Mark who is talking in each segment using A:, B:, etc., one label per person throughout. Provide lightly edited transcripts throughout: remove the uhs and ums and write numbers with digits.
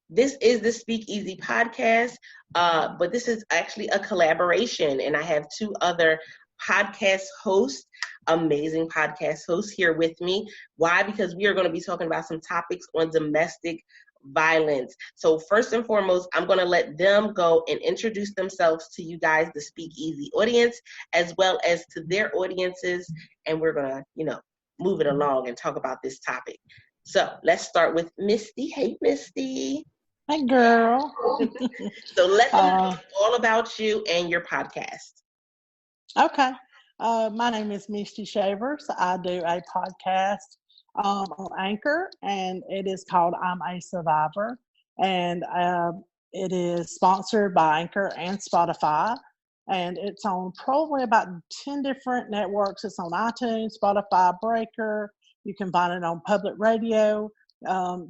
A: This is the Speak Easy podcast, but this is actually a collaboration, and I have two other podcast hosts, amazing podcast hosts here with me. Why? Because we are going to be talking about some topics on domestic violence. So first and foremost, I'm going to let them go and introduce themselves to you guys, the Speak Easy audience, as well as to their audiences, and we're going to, move it along and talk about this topic. So let's start with Misty. Hey, Misty.
B: Hey, girl.
A: So let them know all about you and your podcast.
B: Okay. My name is Misty Shavers. I do a podcast on Anchor, and it is called I'm a Survivor. And it is sponsored by Anchor and Spotify. And it's on probably about 10 different networks. It's on iTunes, Spotify, Breaker. You can find it on public radio.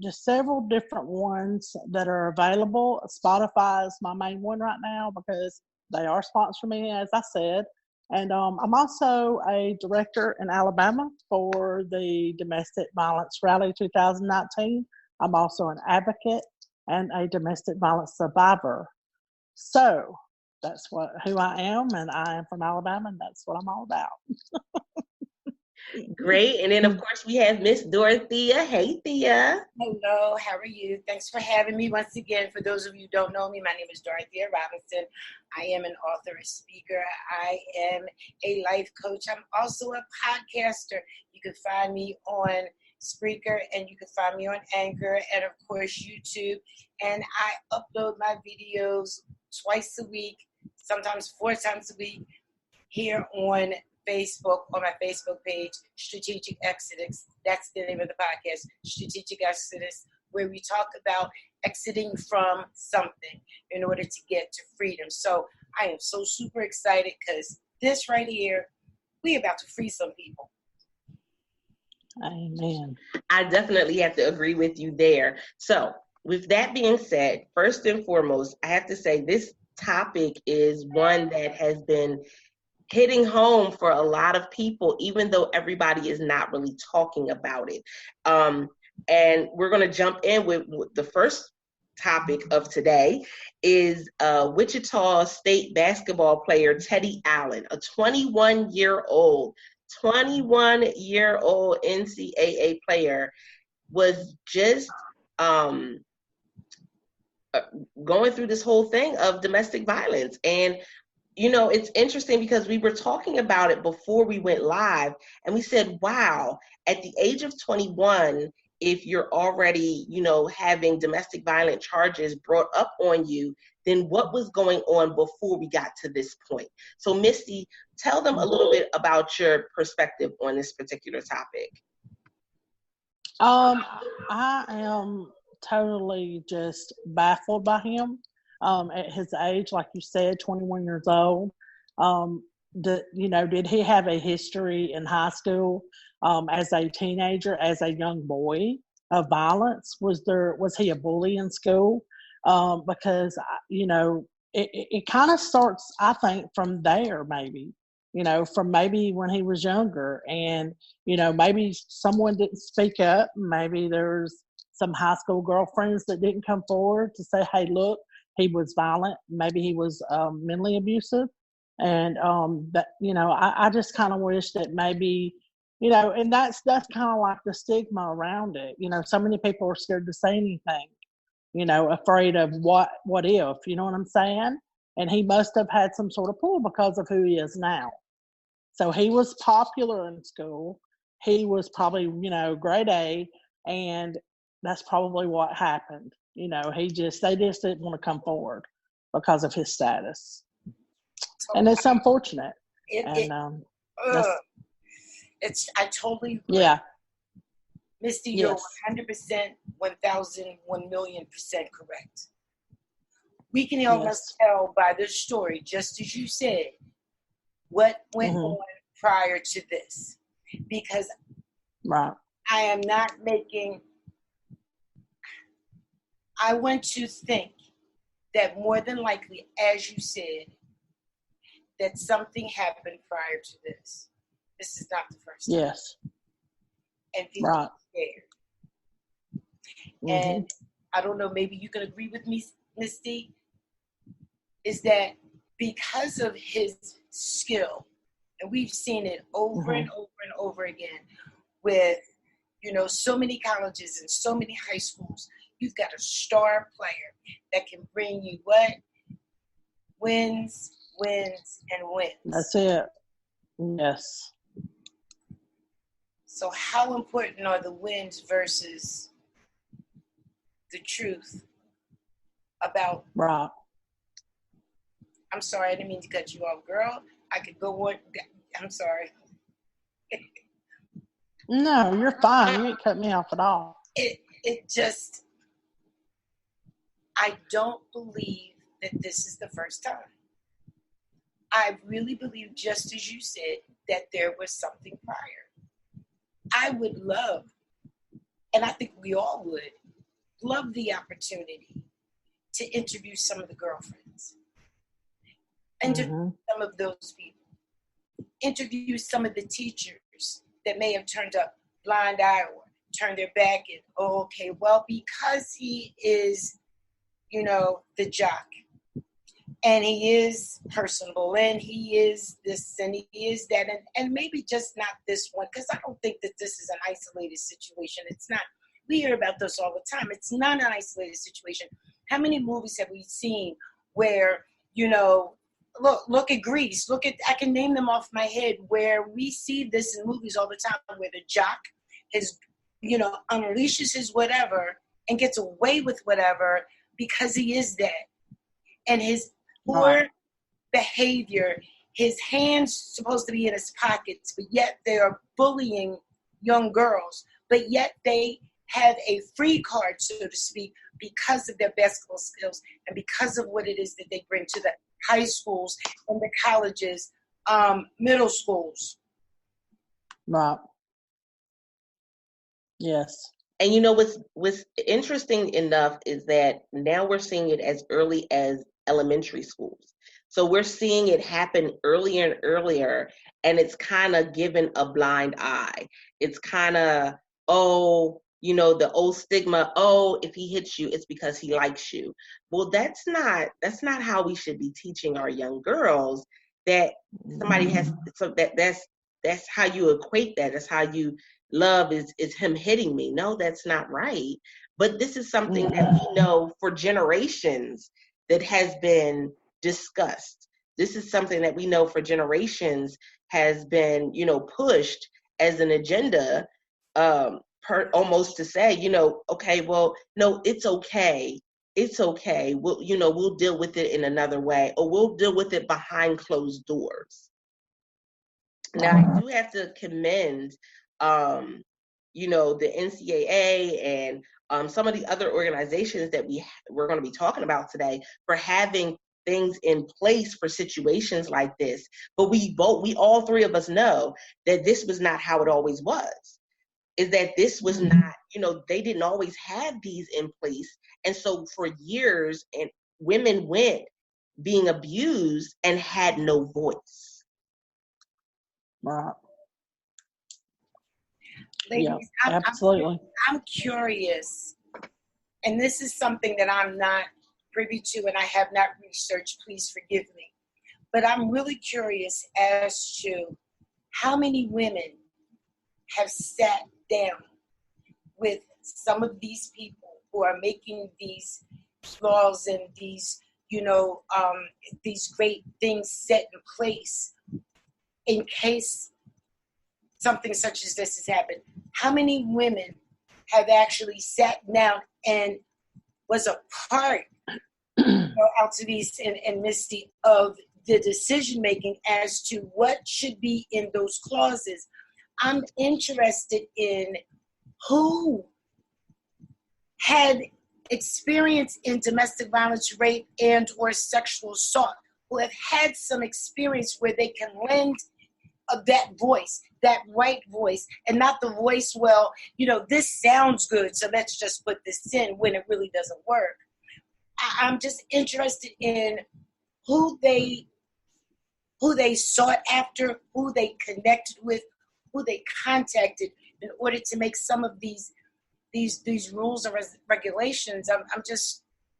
B: Just several different ones that are available. Spotify is my main one right now because they are sponsoring me, as I said. And I'm also a director in Alabama for the Domestic Violence Rally 2019. I'm also an advocate and a domestic violence survivor. So that's who I am, and I am from Alabama, and that's what I'm all about.
A: Great. And then, of course, we have Miss Dorothea. Hey, Thea.
C: Hello, how are you? Thanks for having me once again. For those of you who don't know me, my name is Dorothea Robinson. I am an author, a speaker. I am a life coach. I'm also a podcaster. You can find me on Spreaker, and you can find me on Anchor, and, of course, YouTube. And I upload my videos twice a week, sometimes 4 times a week, here on Facebook, on my Facebook page, Strategic Exodus. That's the name of the podcast, Strategic Exodus, where we talk about exiting from something in order to get to freedom. So I am so super excited because this right here, we about to free some people.
B: Amen.
A: I definitely have to agree with you there. So with that being said, first and foremost, I have to say this topic is one that has been hitting home for a lot of people, even though everybody is not really talking about it. And we're going to jump in with the first topic of today is Wichita State basketball player Teddy Allen, a 21-year-old NCAA player, was just going through this whole thing of domestic violence. And it's interesting because we were talking about it before we went live, and we said, wow, at the age of 21, if you're already, having domestic violence charges brought up on you, then what was going on before we got to this point? So, Misty, tell them a little bit about your perspective on this particular topic.
B: I am totally just baffled by him. At his age, like you said, 21 years old, did he have a history in high school as a teenager, as a young boy of violence? Was he a bully in school? Because, it kind of starts, I think, from there, maybe, from maybe when he was younger, and, maybe someone didn't speak up. Maybe there's some high school girlfriends that didn't come forward to say, hey, look, he was violent. Maybe he was mentally abusive. And I just kind of wish that maybe, and that's kind of like the stigma around it. So many people are scared to say anything, afraid of what if, you know what I'm saying? And he must have had some sort of pull because of who he is now. So he was popular in school. He was probably, grade A, and that's probably what happened. They just didn't want to come forward because of his status. And it's unfortunate.
C: I totally agree.
B: Yeah.
C: Misty, you're 100%, 1,000, 1,000,000% correct. We can almost tell by this story, just as you said, what went on prior to this. Because
B: right.
C: I want to think that more than likely, as you said, that something happened prior to this. This is not the first time.
B: Yes.
C: And people are scared. And I don't know, maybe you can agree with me, Misty, is that because of his skill, and we've seen it over and over and over again with, so many colleges and so many high schools, you've got a star player that can bring you what? Wins, wins, and wins.
B: That's it. Yes.
C: So how important are the wins versus the truth about...
B: Right.
C: I'm sorry, I didn't mean to cut you off, girl. I could go on. I'm sorry.
B: No, you're fine. You ain't cut me off at all.
C: It just, I don't believe that this is the first time. I really believe, just as you said, that there was something prior. I would love, and I think we all would, love the opportunity to interview some of the girlfriends. Interview some of those people. Interview some of the teachers that may have turned up blind eye or turned their back and, okay, well, because he is, the jock, and he is personable, and he is this, and he is that, and maybe just not this one, because I don't think that this is an isolated situation. It's not. We hear about this all the time. It's not an isolated situation. How many movies have we seen where, look at Grease. I can name them off my head, where we see this in movies all the time, where the jock unleashes his whatever and gets away with whatever because he is that. And his poor behavior, his hands supposed to be in his pockets, but yet they are bullying young girls, but yet they have a free card, so to speak, because of their basketball skills and because of what it is that they bring to the high schools and the colleges, middle schools.
B: Right. Yes.
A: And what's interesting enough is that now we're seeing it as early as elementary schools. So we're seeing it happen earlier and earlier, and it's kind of given a blind eye. It's kind of, the old stigma, if he hits you, it's because he likes you. Well, that's not how we should be teaching our young girls, that somebody has, so that's how you equate that. That's how you love is him hitting me. No, that's not right. But this is something that we know for generations that has been discussed. This is something that we know for generations has been, pushed as an agenda, almost to say, okay, well, no, it's okay. It's okay. We'll deal with it in another way, or we'll deal with it behind closed doors. Now, I do have to commend, the NCAA and some of the other organizations that we're going to be talking about today for having things in place for situations like this. But we all three of us know that this was not how it always was. Is that this was not, they didn't always have these in place. And so for years, and women went being abused and had no voice.
B: Wow.
C: Ladies,
B: yeah, absolutely.
C: I'm curious, and this is something that I'm not privy to and I have not researched, please forgive me. But I'm really curious as to how many women have sat down with some of these people who are making these laws and these, these great things set in place in case something such as this has happened. How many women have actually sat down and was a part, Altovise and Misty, of the decision making as to what should be in those clauses? I'm interested in who had experience in domestic violence, rape, and or sexual assault, who have had some experience where they can lend that voice, that right voice, and not the voice, well, this sounds good, so let's just put this in when it really doesn't work. I'm just interested in who they sought after, who they connected with, who they contacted in order to make some of these these rules and regulations.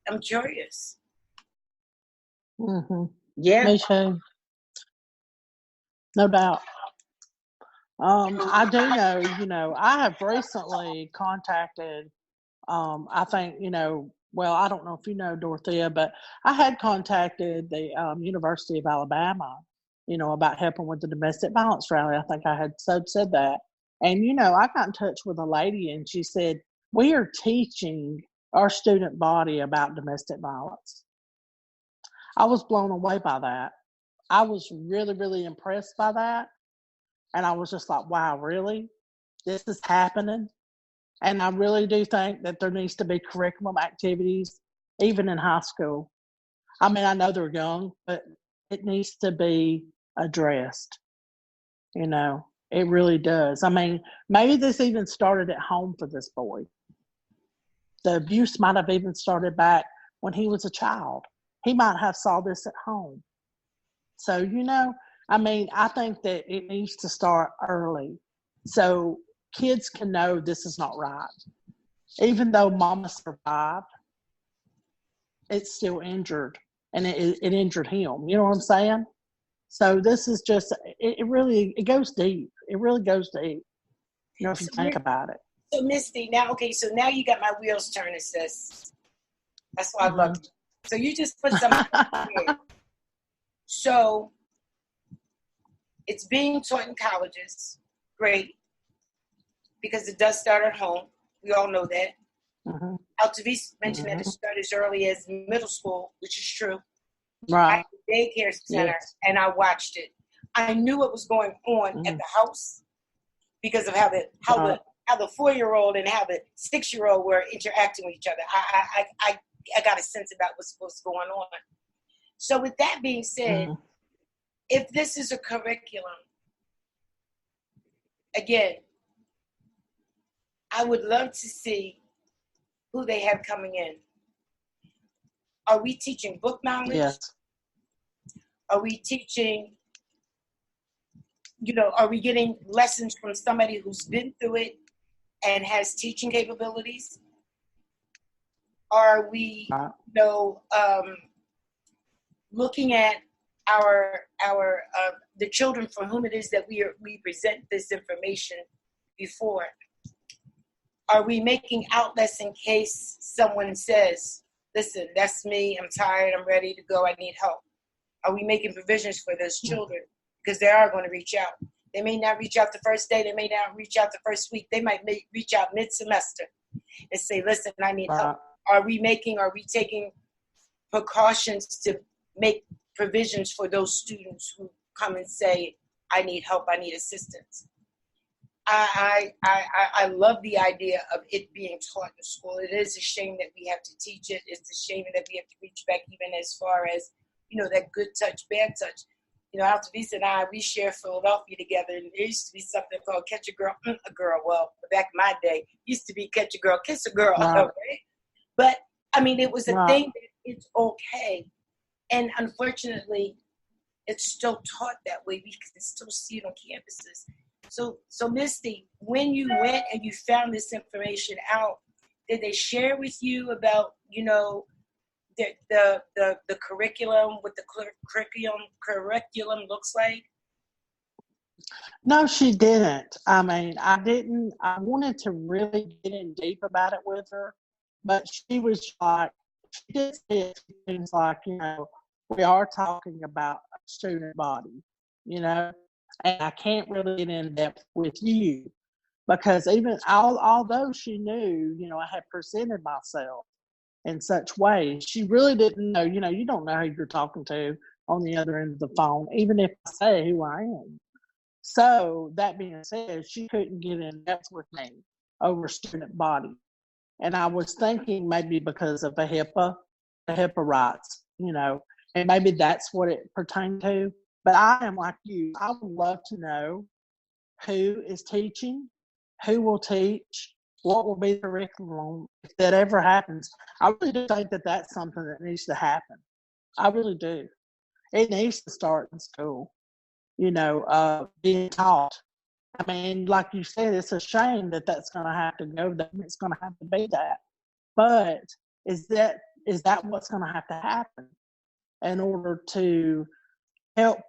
C: I'm curious.
B: Mm-hmm.
A: Yeah.
B: Me too. No doubt. I do know, I have recently contacted, I think, well, I don't know if you know Dorothea, but I had contacted the University of Alabama, about helping with the domestic violence rally. I think I had said that. And, I got in touch with a lady and she said, we are teaching our student body about domestic violence. I was blown away by that. I was really, really impressed by that. And I was just like, wow, really? This is happening? And I really do think that there needs to be curriculum activities, even in high school. I mean, I know they're young, but it needs to be addressed. It really does. I mean, maybe this even started at home for this boy. The abuse might have even started back when he was a child. He might have saw this at home. So, I mean, I think that it needs to start early so kids can know this is not right. Even though mama survived, it's still injured, and it injured him. You know what I'm saying? So this is just, it goes deep. It really goes deep, if you think about it.
C: So Misty, so now you got my wheels turning, sis. That's why I love you. So you just put something here. So it's being taught in colleges. Great. Because it does start at home. We all know that. Mm-hmm. Altovise mentioned that it started as early as middle school, which is true.
B: Right.
C: I had a daycare center, and I watched it. I knew what was going on at the house because of how the 4-year-old and how the 6-year-old were interacting with each other. I got a sense about what's going on. So with that being said, if this is a curriculum, again, I would love to see who they have coming in. Are we teaching book knowledge?
B: Yes.
C: Are we teaching, are we getting lessons from somebody who's been through it and has teaching capabilities? Are we, looking at the children for whom it is that we present this information before? Are we making outlets in case someone says, listen, that's me, I'm tired, I'm ready to go, I need help? Are we making provisions for those children? Because they are going to reach out. They may not reach out the first day, they may not reach out the first week, they might reach out mid-semester and say, listen, I need help. Are we taking precautions to make provisions for those students who come and say, I need help, I need assistance? I love the idea of it being taught in school. It is a shame that we have to teach it. It's a shame that we have to reach back even as far as, that good touch, bad touch. Altovise and I, we share Philadelphia together, and there used to be something called Catch a Girl, a Girl. Well, back in my day, used to be Catch a Girl, Kiss a Girl.
B: Right.
C: Okay? But, I mean, it was a thing that it's okay. And unfortunately, it's still taught that way. We can still see it on campuses. So Misty, when you went and you found this information out, did they share with you about, the curriculum, what the curriculum looks like?
B: No, she didn't. I mean, I wanted to really get in deep about it with her, but she was like, she did say things like, we are talking about a student body, and I can't really get in depth with you because even although she knew, I had presented myself in such ways, she really didn't know, you don't know who you're talking to on the other end of the phone, even if I say who I am. So that being said, she couldn't get in depth with me over student body. And I was thinking maybe because of the HIPAA rights, and maybe that's what it pertained to. But I am like you. I would love to know who is teaching, who will teach, what will be the curriculum if that ever happens. I really do think that that's something that needs to happen. I really do. It needs to start in school, being taught. I mean, like you said, it's a shame that that's going to have to go there. It's going to have to be that. But is that what's going to have to happen in order to help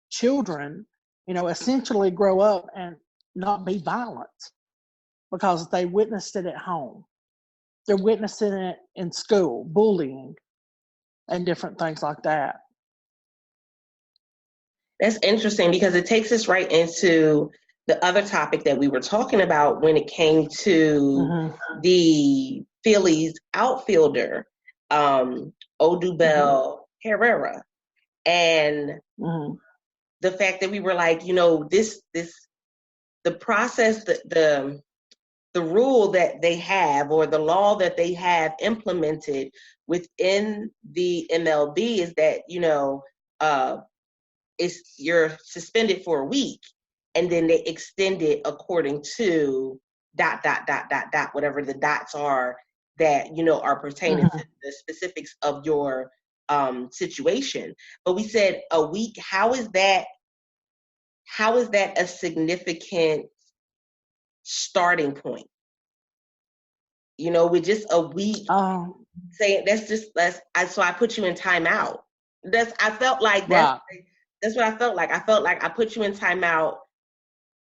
B: children, essentially grow up and not be violent because they witnessed it at home. They're witnessing it in school, bullying and different things like that.
A: That's interesting because it takes us right into the other topic that we were talking about when it came to the Phillies outfielder, Odubel Herrera. And the fact that we were like, the process, the rule that they have or the law that they have implemented within the MLB is that, you're suspended for a week, and then they extend it according to ... whatever the dots are that, are pertaining to the specifics of your situation. But we said a week, how is that a significant starting point? With just a week, saying so I put you in timeout. That's what I felt like. I felt like I put you in timeout,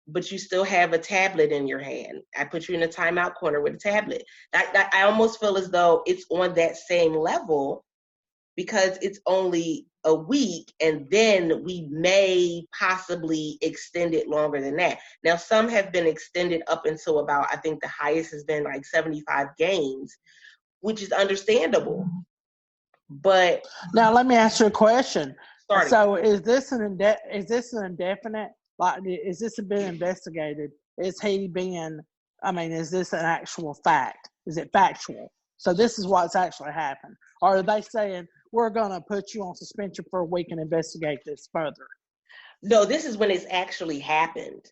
A: but you still have a tablet in your hand. I put you in a timeout corner with a tablet. I almost feel as though it's on that same level because it's only a week, and then we may possibly extend it longer than that. Now, some have been extended up until about, I think the highest has been like 75 games, which is understandable. But
B: now let me ask you a question. So is this an indefinite? Like, is this been investigated? Is this an actual fact? Is it factual? So this is what's actually happened. Or are they saying, we're going to put you on suspension for a week and investigate this further?
A: No, this is when it's actually happened.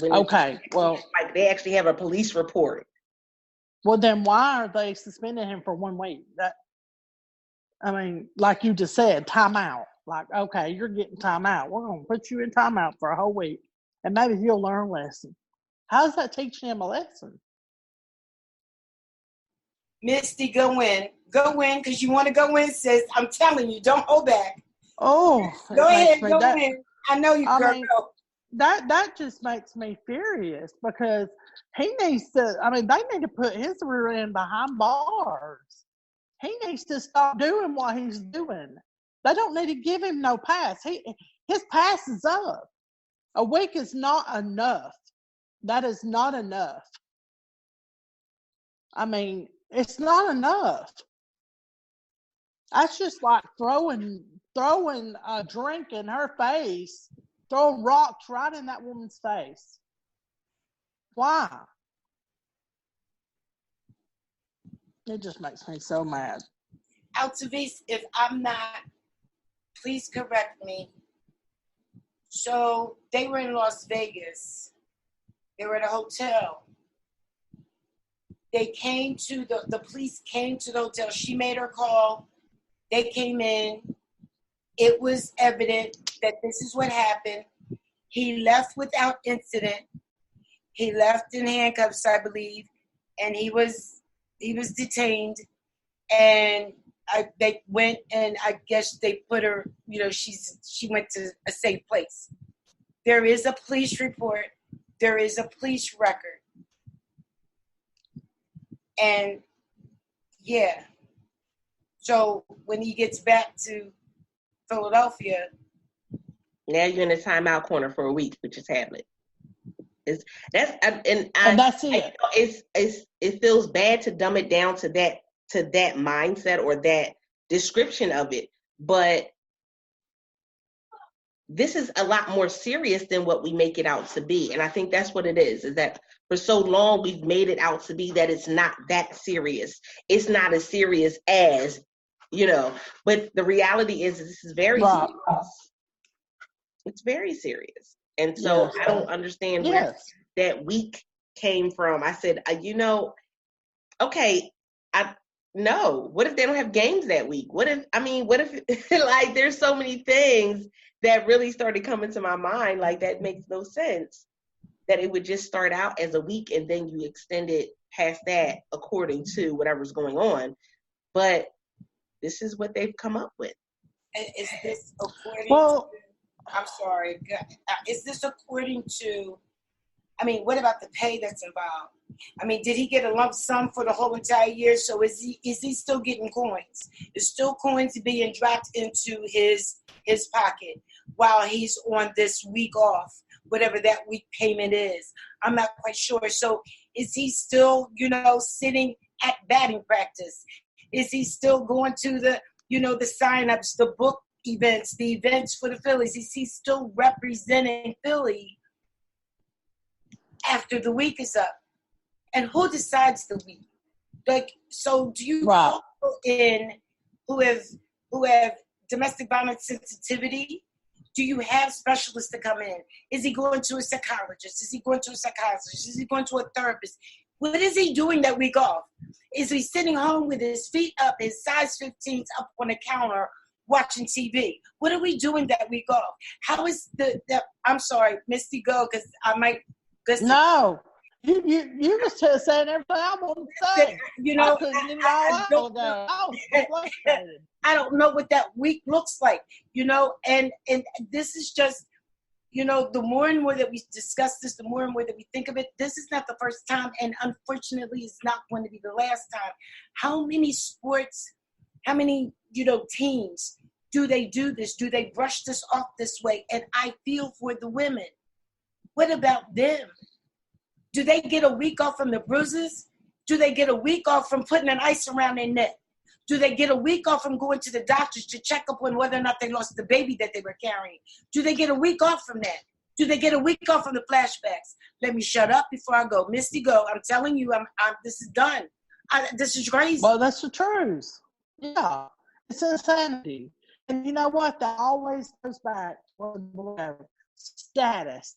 A: Like they actually have a police report.
B: Well, then why are they suspending him for 1 week? Like you just said, timeout. Like, okay, you're getting timeout. We're going to put you in timeout for a whole week, and maybe he'll learn a lesson. How's that teaching him a lesson?
C: Misty, go in, because you want to go in, sis. I'm telling you, don't hold back.
B: Oh,
C: go ahead, go in. I know you, girl.
B: That just makes me furious because he needs to. They need to put his rear end behind bars. He needs to stop doing what he's doing. They don't need to give him no pass. His pass is up. A week is not enough. That is not enough. It's not enough. That's just like throwing a drink in her face, throwing rocks right in that woman's face. Why? It just makes me so mad.
C: Altovise, if I'm not, please correct me. So they were in Las Vegas. They were at a hotel. They came to the police came to the hotel. She made her call. They came in. It was evident that this is what happened. He left without incident. He left in handcuffs, I believe, and he was detained. And they went, and I guess they put her, she went to a safe place. There is a police report. There is a police record. And yeah. So when he gets back to Philadelphia.
A: Now you're in a timeout corner for a week with your tablet. And
B: that's it.
A: It feels bad to dumb it down to that mindset or that description of it, but this is a lot more serious than what we make it out to be. And I think that's what it is that for so long we've made it out to be that it's not that serious. It's not as serious as, but the reality is this is very serious. It's very serious. And so I don't understand where that week came from. I said, okay, no. What if they don't have games that week? What if like there's so many things that really started coming to my mind, like that makes no sense. that it would just start out as a week and then you extend it past that according to whatever's going on. But this is what they've come up with.
C: Is this according
B: Well,
C: to, I'm sorry, is this according to, I mean, what about the pay that's involved? I mean, did he get a lump sum for the whole entire year? So is he still getting coins? Is still coins being dropped into his pocket while he's on this week off, whatever that week payment is? I'm not quite sure. So is he still, sitting at batting practice? Is he still going to the, the sign-ups, the book events, the events for the Phillies? Is he still representing Philly after the week is up? And who decides the week? Like, so do you call in who have domestic violence sensitivity? Do you have specialists to come in? Is he going to a psychologist? Is he going to a psychiatrist? Is he going to a therapist? What is he doing that week off? Is he sitting home with his feet up, his size 15s up on the counter, watching TV? What are we doing that week off? How is I'm sorry, Misty, go, because I might listen.
B: No. You was just saying everything I want to say.
C: I don't know what that week looks like, and this is just, the more and more that we discuss this, the more and more that we think of it, this is not the first time, and unfortunately it's not going to be the last time. How many sports, how many, teams do they do this? Do they brush this off this way? And I feel for the women. What about them? Do they get a week off from the bruises? Do they get a week off from putting an ice around their neck? Do they get a week off from going to the doctors to check up on whether or not they lost the baby that they were carrying? Do they get a week off from that? Do they get a week off from the flashbacks? Let me shut up before I go. Misty, go. I'm telling you, this is done. This is crazy.
B: Well, that's the truth. Yeah, it's insanity. And you know what? That always goes back to status,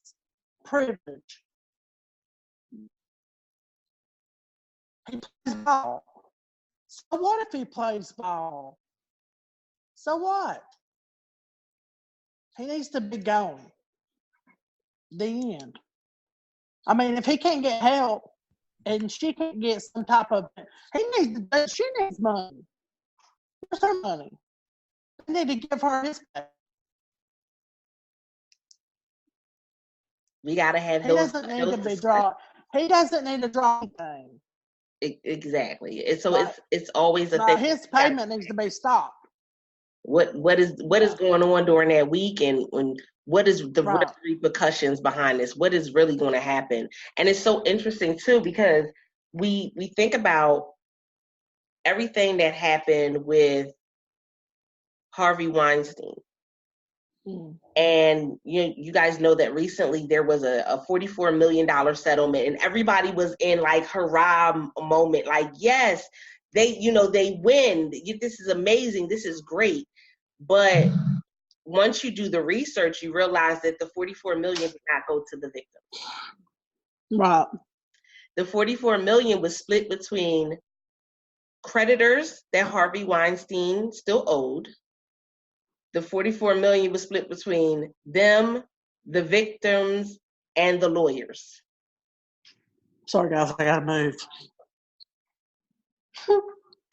B: privilege. He plays ball. So what if he plays ball? So what? He needs to be gone. The end. I mean, if he can't get help and she can't get some type of, she needs money. Where's her money? They need to give her his pay.
A: We gotta have
B: He doesn't need to be drawn. He doesn't need to draw anything.
A: Exactly. It's always a thing.
B: His payment needs to be stopped.
A: What is going on during that week, and what is the repercussions behind this? What is really going to happen? And it's so interesting too, because we think about everything that happened with Harvey Weinstein. And you guys know that recently there was a $44 million settlement, and everybody was in like hurrah moment, like, yes, they win. This is amazing. This is great. But once you do the research, you realize that the $44 million did not go to the victims.
B: Right.
A: The $44 million was split between creditors that Harvey Weinstein still owed. The $44 million was split between them, the victims, and the lawyers.
B: Sorry, guys, I gotta move.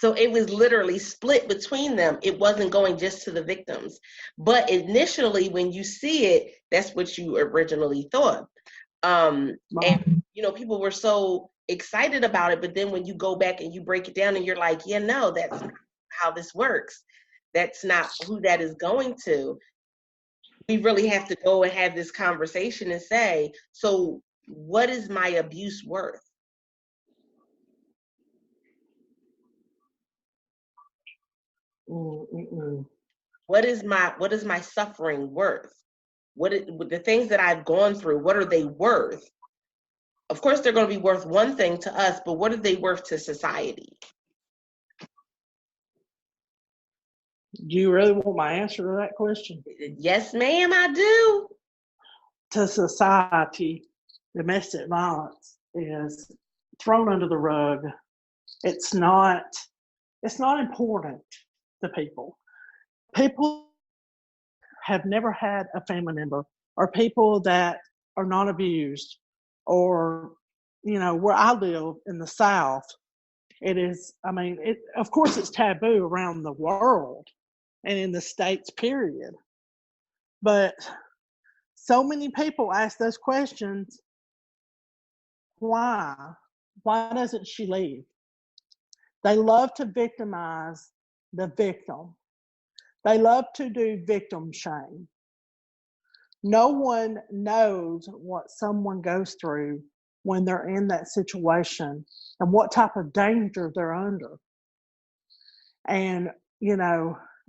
A: So it was literally split between them. It wasn't going just to the victims. But initially, when you see it, that's what you originally thought. And, people were so excited about it. But then when you go back and you break it down and you're like, yeah, no, that's not how this works. That's not who that is going to. We really have to go and have this conversation and say, so what is my abuse worth? What is my suffering worth? The things that I've gone through, what are they worth? Of course, they're going to be worth one thing to us, but what are they worth to society?
B: Do you really want my answer to that question?
A: Yes, ma'am, I do.
B: To society, domestic violence is thrown under the rug. It's not important to people. People have never had a family member or people that are not abused or, where I live in the South, it is, of course it's taboo around the world and in the States, period. But so many people ask those questions. Why? Why doesn't she leave? They love to victimize the victim. They love to do victim shame. No one knows what someone goes through when they're in that situation and what type of danger they're under. And,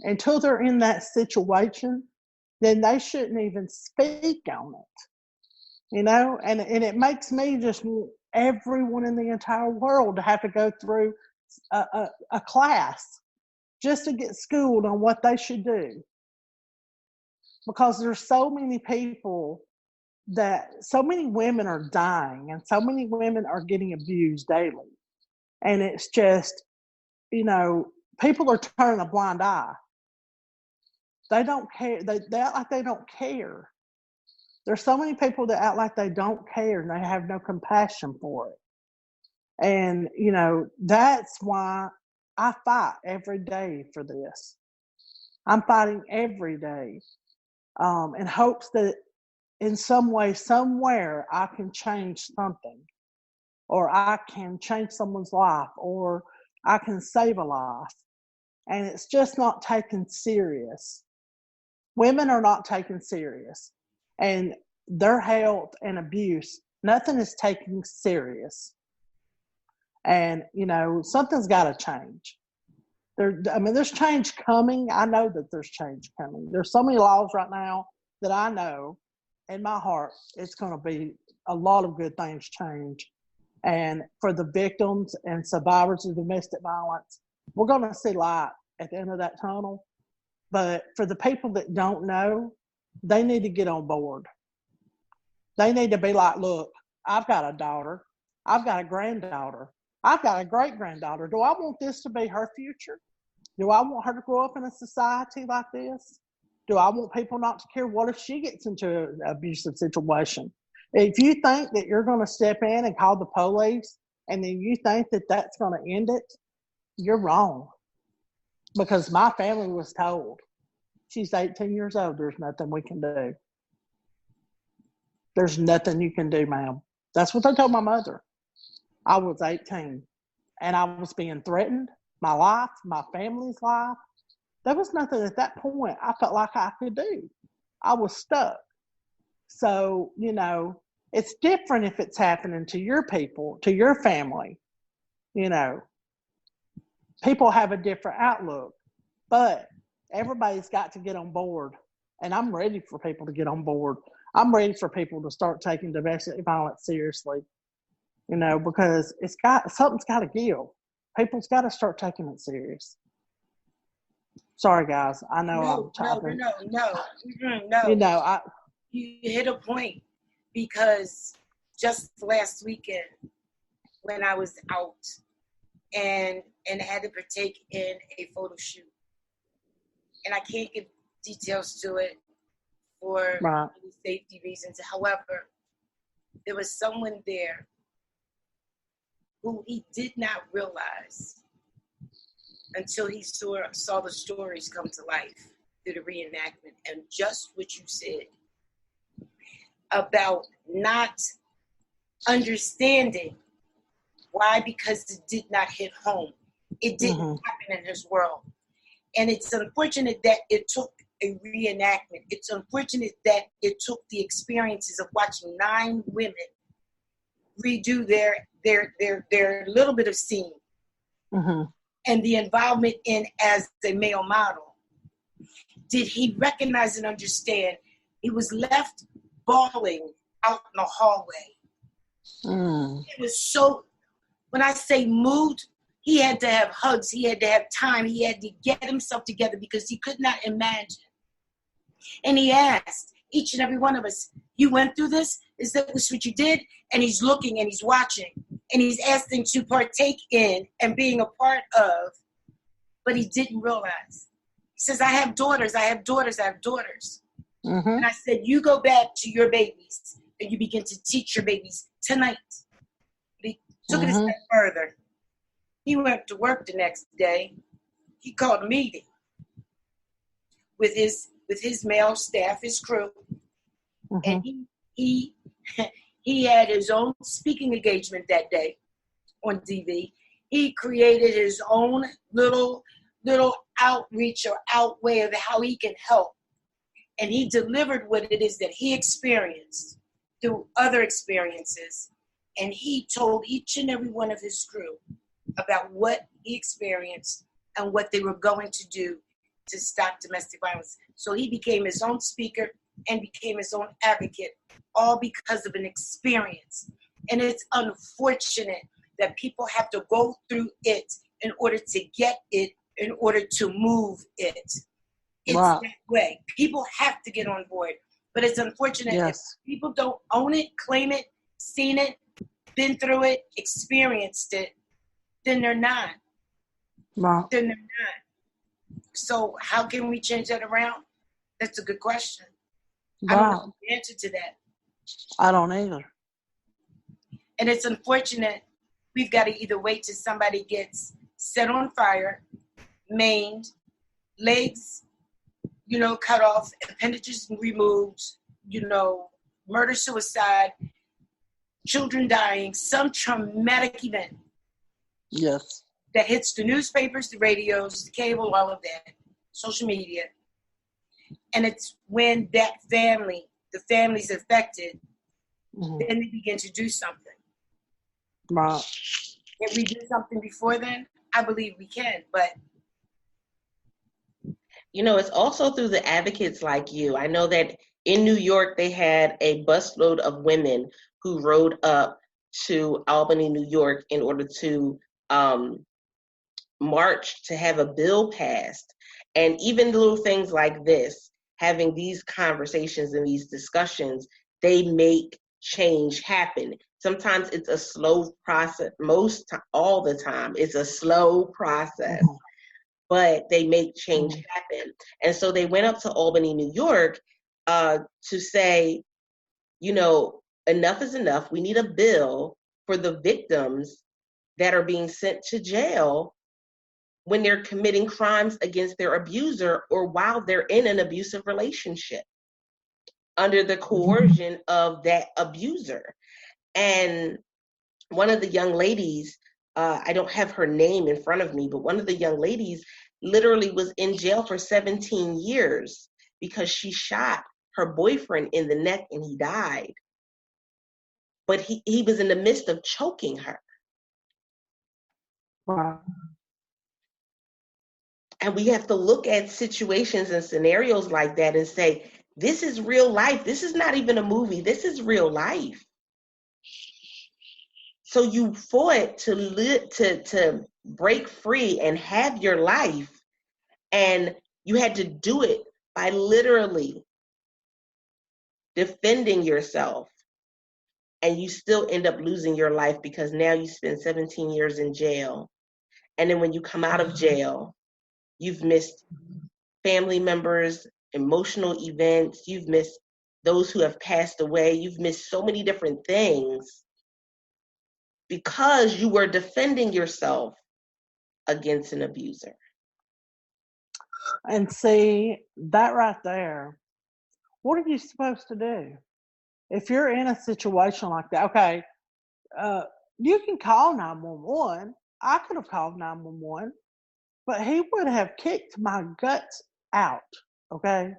B: until they're in that situation, then they shouldn't even speak on it. And it makes me just want everyone in the entire world to have to go through a class just to get schooled on what they should do. Because there's so many people so many women are dying and so many women are getting abused daily. And it's just, people are turning a blind eye. They don't care. They act like they don't care. There's so many people that act like they don't care and they have no compassion for it. And, that's why I fight every day for this. I'm fighting every day in hopes that in some way, somewhere, I can change something, or I can change someone's life, or I can save a life. And it's just not taken serious. Women are not taken serious. And their health and abuse, nothing is taken serious. And, something's got to change. There's change coming. I know that there's change coming. There's so many laws right now that I know in my heart it's going to be a lot of good things change. And for the victims and survivors of domestic violence, we're going to see light at the end of that tunnel. But for the people that don't know, they need to get on board. They need to be like, look, I've got a daughter. I've got a granddaughter. I've got a great-granddaughter. Do I want this to be her future? Do I want her to grow up in a society like this? Do I want people not to care? What if she gets into an abusive situation? If you think that you're going to step in and call the police and then you think that that's going to end it, you're wrong. Because my family was told, she's 18 years old, there's nothing we can do. There's nothing you can do, ma'am. That's what they told my mother. I was 18 and I was being threatened, my life, my family's life. There was nothing at that point I felt like I could do. I was stuck. So, it's different if it's happening to your people, to your family. People have a different outlook, but everybody's got to get on board. And I'm ready for people to get on board. I'm ready for people to start taking domestic violence seriously, because something's got to give. People's got to start taking it serious. Sorry, guys. I know I'm talking.
C: No. You hit a point, because just last weekend when I was out and had to partake in a photo shoot, and I can't give details to it for safety reasons. However, there was someone there who he did not realize until he saw the stories come to life through the reenactment. And just what you said about not understanding why, because it did not hit home. It didn't happen in his world. And it's unfortunate that it took a reenactment. It's unfortunate that it took the experiences of watching 9 women redo their little bit of scene and the involvement in as a male model. Did he recognize and understand he was left bawling out in the hallway? It was so, when I say moved, he had to have hugs, he had to have time, he had to get himself together because he could not imagine. And he asked each and every one of us, you went through this? Is that what you did? And he's looking and he's watching and he's asking to partake in and being a part of, but he didn't realize. He says, I have daughters. And I said, you go back to your babies and you begin to teach your babies tonight. But he took it a
B: Mm-hmm.
C: step further. He went to work the next day. He called a meeting with his male staff, his crew,
B: Mm-hmm.
C: and he he had his own speaking engagement that day on TV. He created his own little outreach or out way of how he can help. And he delivered what it is that he experienced through other experiences. And he told each and every one of his crew about what he experienced and what they were going to do to stop domestic violence. So he became his own speaker and became his own advocate, all because of an experience. And it's unfortunate that people have to go through it in order to get it, in order to move it. It's
B: Wow.
C: that way. People have to get on board. But it's unfortunate
B: Yes.
C: if people don't own it, claim it, seen it, been through it, experienced it, then they're not.
B: Wow.
C: Then they're not. So how can we change that around? That's a good question. I don't know the answer to that.
B: I don't either.
C: And it's unfortunate. We've got to either wait till somebody gets set on fire, maimed, legs, cut off, appendages removed, murder, suicide, children dying, some traumatic event.
B: Yes.
C: That hits the newspapers, the radios, the cable, all of that, social media. And it's when that the family's affected,
B: Mm-hmm.
C: then they begin to do something.
B: Right.
C: If we do something before then, I believe we can, but
A: It's also through the advocates like you. I know that in New York, they had a busload of women who rode up to Albany, New York, in order to march to have a bill passed. And even little things like this, having these conversations and these discussions, they make change happen. Sometimes it's a slow process. All the time, it's a slow process. Mm-hmm. But they make change happen. And so they went up to Albany, New York, to say, enough is enough. We need a bill for the victims that are being sent to jail when they're committing crimes against their abuser or while they're in an abusive relationship under the coercion of that abuser. And one of the young ladies, I don't have her name in front of me, but one of the young ladies literally was in jail for 17 years because she shot her boyfriend in the neck and he died. But he was in the midst of choking her.
B: Wow.
A: And we have to look at situations and scenarios like that and say, this is real life. This is not even a movie. This is real life. So you fought to break free and have your life, and you had to do it by literally defending yourself, and you still end up losing your life because now you spend 17 years in jail. And then when you come out of jail, you've missed family members, emotional events, you've missed those who have passed away, you've missed so many different things because you were defending yourself against an abuser.
B: And see, that right there, what are you supposed to do? If you're in a situation like that, okay, you can call 911. I could have called 911, but he would have kicked my guts out, okay?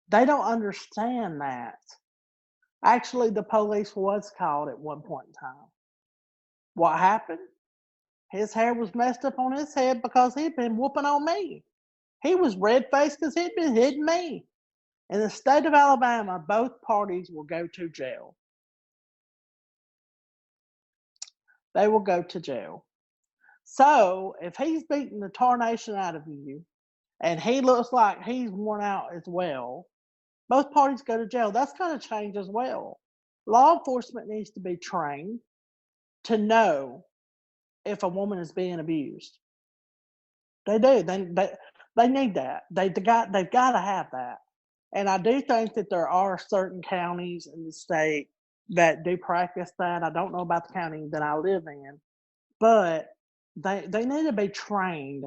B: They don't understand that. Actually, the police was called at one point in time. What happened? His hair was messed up on his head because he'd been whooping on me. He was red-faced because he'd been hitting me. In the state of Alabama, both parties will go to jail. They will go to jail. So if he's beating the tarnation out of you and he looks like he's worn out as well, both parties go to jail. That's going to change as well. Law enforcement needs to be trained to know if a woman is being abused. They do. They need that. They've got to have that. And I do think that there are certain counties in the state that do practice that. I don't know about the county that I live in, but they need to be trained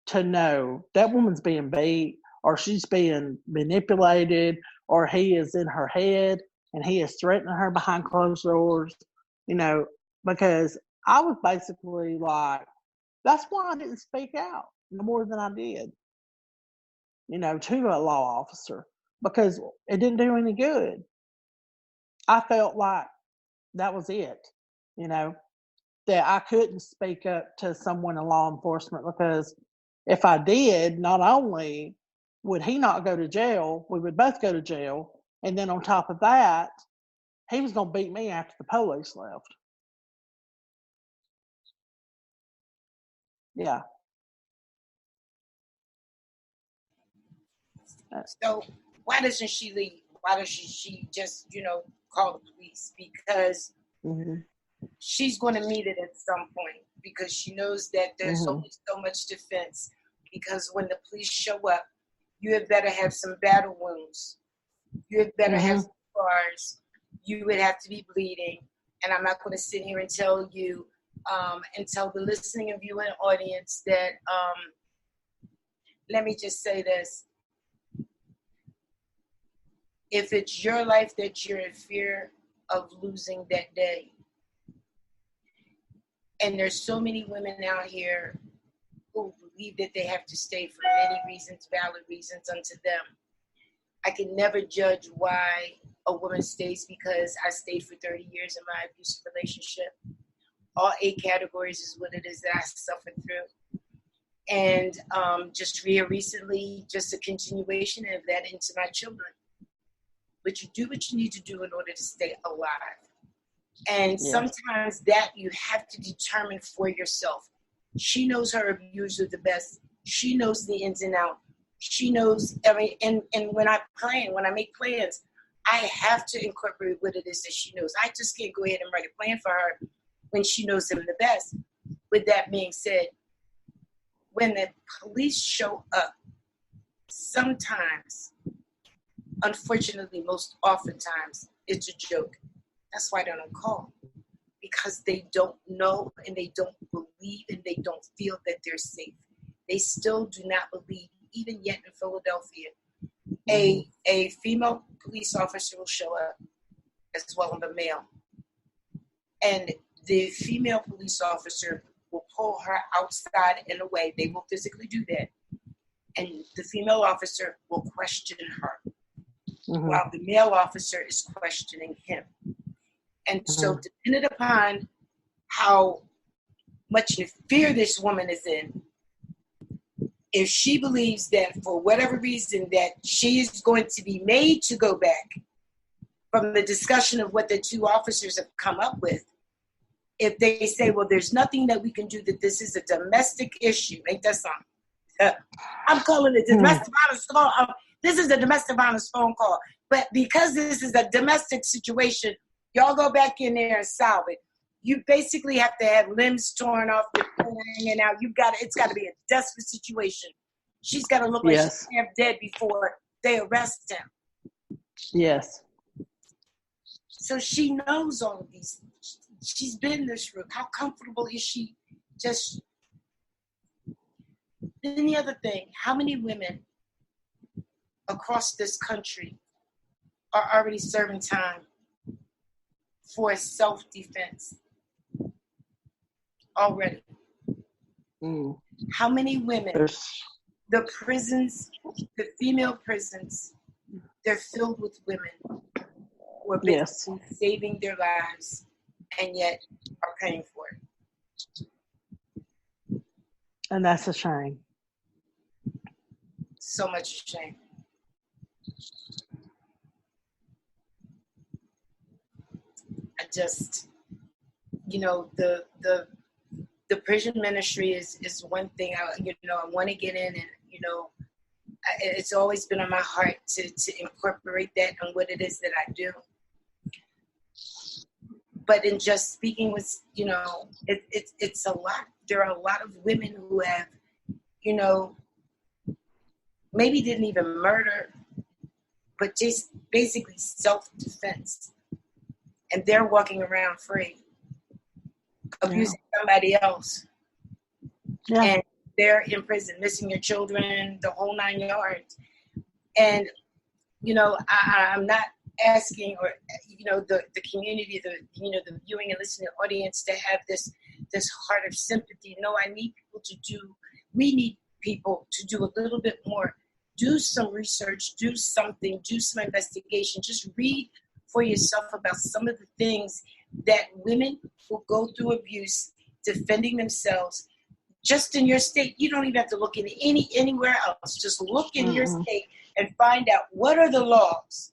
B: to know that woman's being beat, or she's being manipulated, or he is in her head and he is threatening her behind closed doors, because I was basically like, that's why I didn't speak out no more than I did, to a law officer, because it didn't do any good. I felt like that was it, that I couldn't speak up to someone in law enforcement, because if I did, not only would he not go to jail, we would both go to jail. And then on top of that, he was going to beat me after the police left. Yeah.
C: So why doesn't she leave? Why doesn't she just, call the police? Because she's going to meet it at some point, because she knows that there's only so much defense. Because when the police show up, you had better have some battle wounds. You had better have some scars. You would have to be bleeding. And I'm not going to sit here and tell you and tell the listening and viewing audience that, let me just say this. If it's your life that you're in fear of losing that day, and there's so many women out here who believe that they have to stay for many reasons, valid reasons unto them. I can never judge why a woman stays, because I stayed for 30 years in my abusive relationship. All 8 categories is what it is that I suffered through. And just here recently, just a continuation of that into my children. But you do what you need to do in order to stay alive. And sometimes that you have to determine for yourself. She knows her abuser the best. She knows the ins and outs. She knows every, and when I make plans, I have to incorporate what it is that she knows. I just can't go ahead and write a plan for her when she knows him the best. With that being said, when the police show up, sometimes, unfortunately, most oftentimes, it's a joke. That's why they don't call, because they don't know and they don't believe and they don't feel that they're safe. They still do not believe, even yet in Philadelphia, a female police officer will show up as well as a male. And the female police officer will pull her outside and away. They will physically do that. And the female officer will question her while the male officer is questioning him. And so depending upon how much fear this woman is in, if she believes that for whatever reason that she is going to be made to go back from the discussion of what the 2 officers have come up with, if they say, well, there's nothing that we can do, that this is a domestic issue, ain't that something? I'm calling it domestic violence call. This is a domestic violence phone call. But because this is a domestic situation, y'all go back in there and solve it. You basically have to have limbs torn off, hanging out. It's got to be a desperate situation. She's got to look like she's half dead before they arrest him.
B: Yes.
C: So she knows all of these. She's been this route. How comfortable is she? Just. Then the other thing, how many women across this country are already serving time for self-defense? Already. How many women, the prisons, the female prisons, they're filled with women who are basically saving their lives and yet are paying for it.
B: And that's a shame.
C: So much shame. I just, the prison ministry is one thing I want to get in, and it's always been on my heart to incorporate that and what it is that I do. But in just speaking with, it's a lot. There are a lot of women who have, maybe didn't even murder but just basically self-defense. And they're walking around free, abusing somebody else.
B: Yeah.
C: And they're in prison, missing your children, the whole 9 yards. And, I'm not asking, or, the community, the viewing and listening audience to have this heart of sympathy. No, we need people to do a little bit more. Do some research, do something, do some investigation. Just read for yourself about some of the things that women who go through abuse, defending themselves, just in your state. You don't even have to look in anywhere else. Just look in your state and find out what are the laws,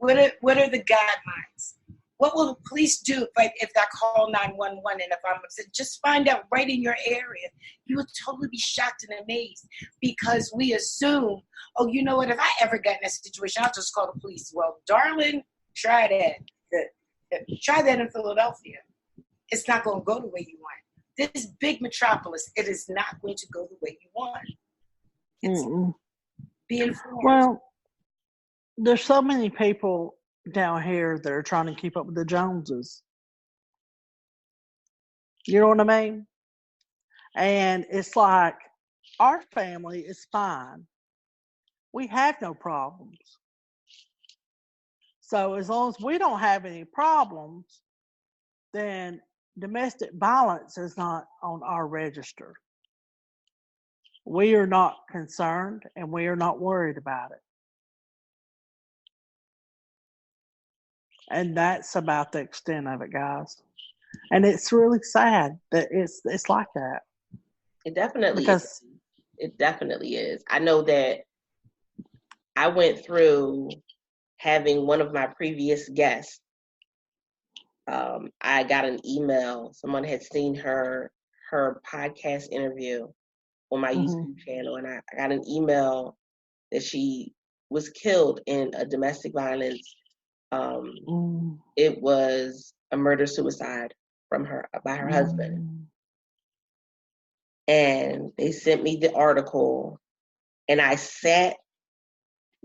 C: what are the guidelines. What will the police do if I call 911 and if I'm upset? Just find out right in your area. You will totally be shocked and amazed, because we assume, oh, you know what? If I ever got in that situation, I'll just call the police. Well, darling, try that. Try that in Philadelphia. It's not going to go the way you want. This big metropolis, it is not going to go the way you want. It's be informed.
B: Well, there's so many people down here that are trying to keep up with the Joneses. You know what I mean? And it's like, our family is fine. We have no problems. So as long as we don't have any problems, then domestic violence is not on our register. We are not concerned and we are not worried about it. And that's about the extent of it, guys. And it's really sad that it's like that.
A: It definitely is. It definitely is. I know that I went through having one of my previous guests. I got an email. Someone had seen her podcast interview on my YouTube channel, and I got an email that she was killed in a domestic violence. It was a murder-suicide by her husband. And they sent me the article, and I sat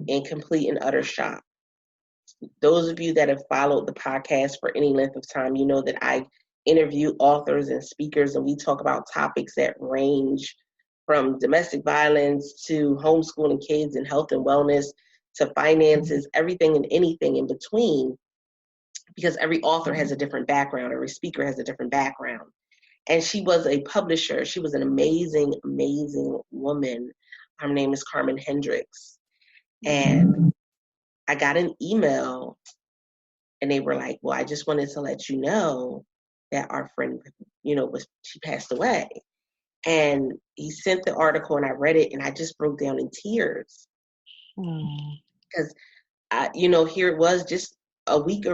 A: in complete and utter shock. Those of you that have followed the podcast for any length of time, you know that I interview authors and speakers, and we talk about topics that range from domestic violence to homeschooling kids and health and wellness to finances, everything and anything in between, because every author has a different background, every speaker has a different background. And she was a publisher. She was an amazing, amazing woman. Her name is Carmen Hendricks. And I got an email, and they were like, well, I just wanted to let you know that our friend, she passed away. And he sent the article, and I read it, and I just broke down in tears. Because, here it was just a week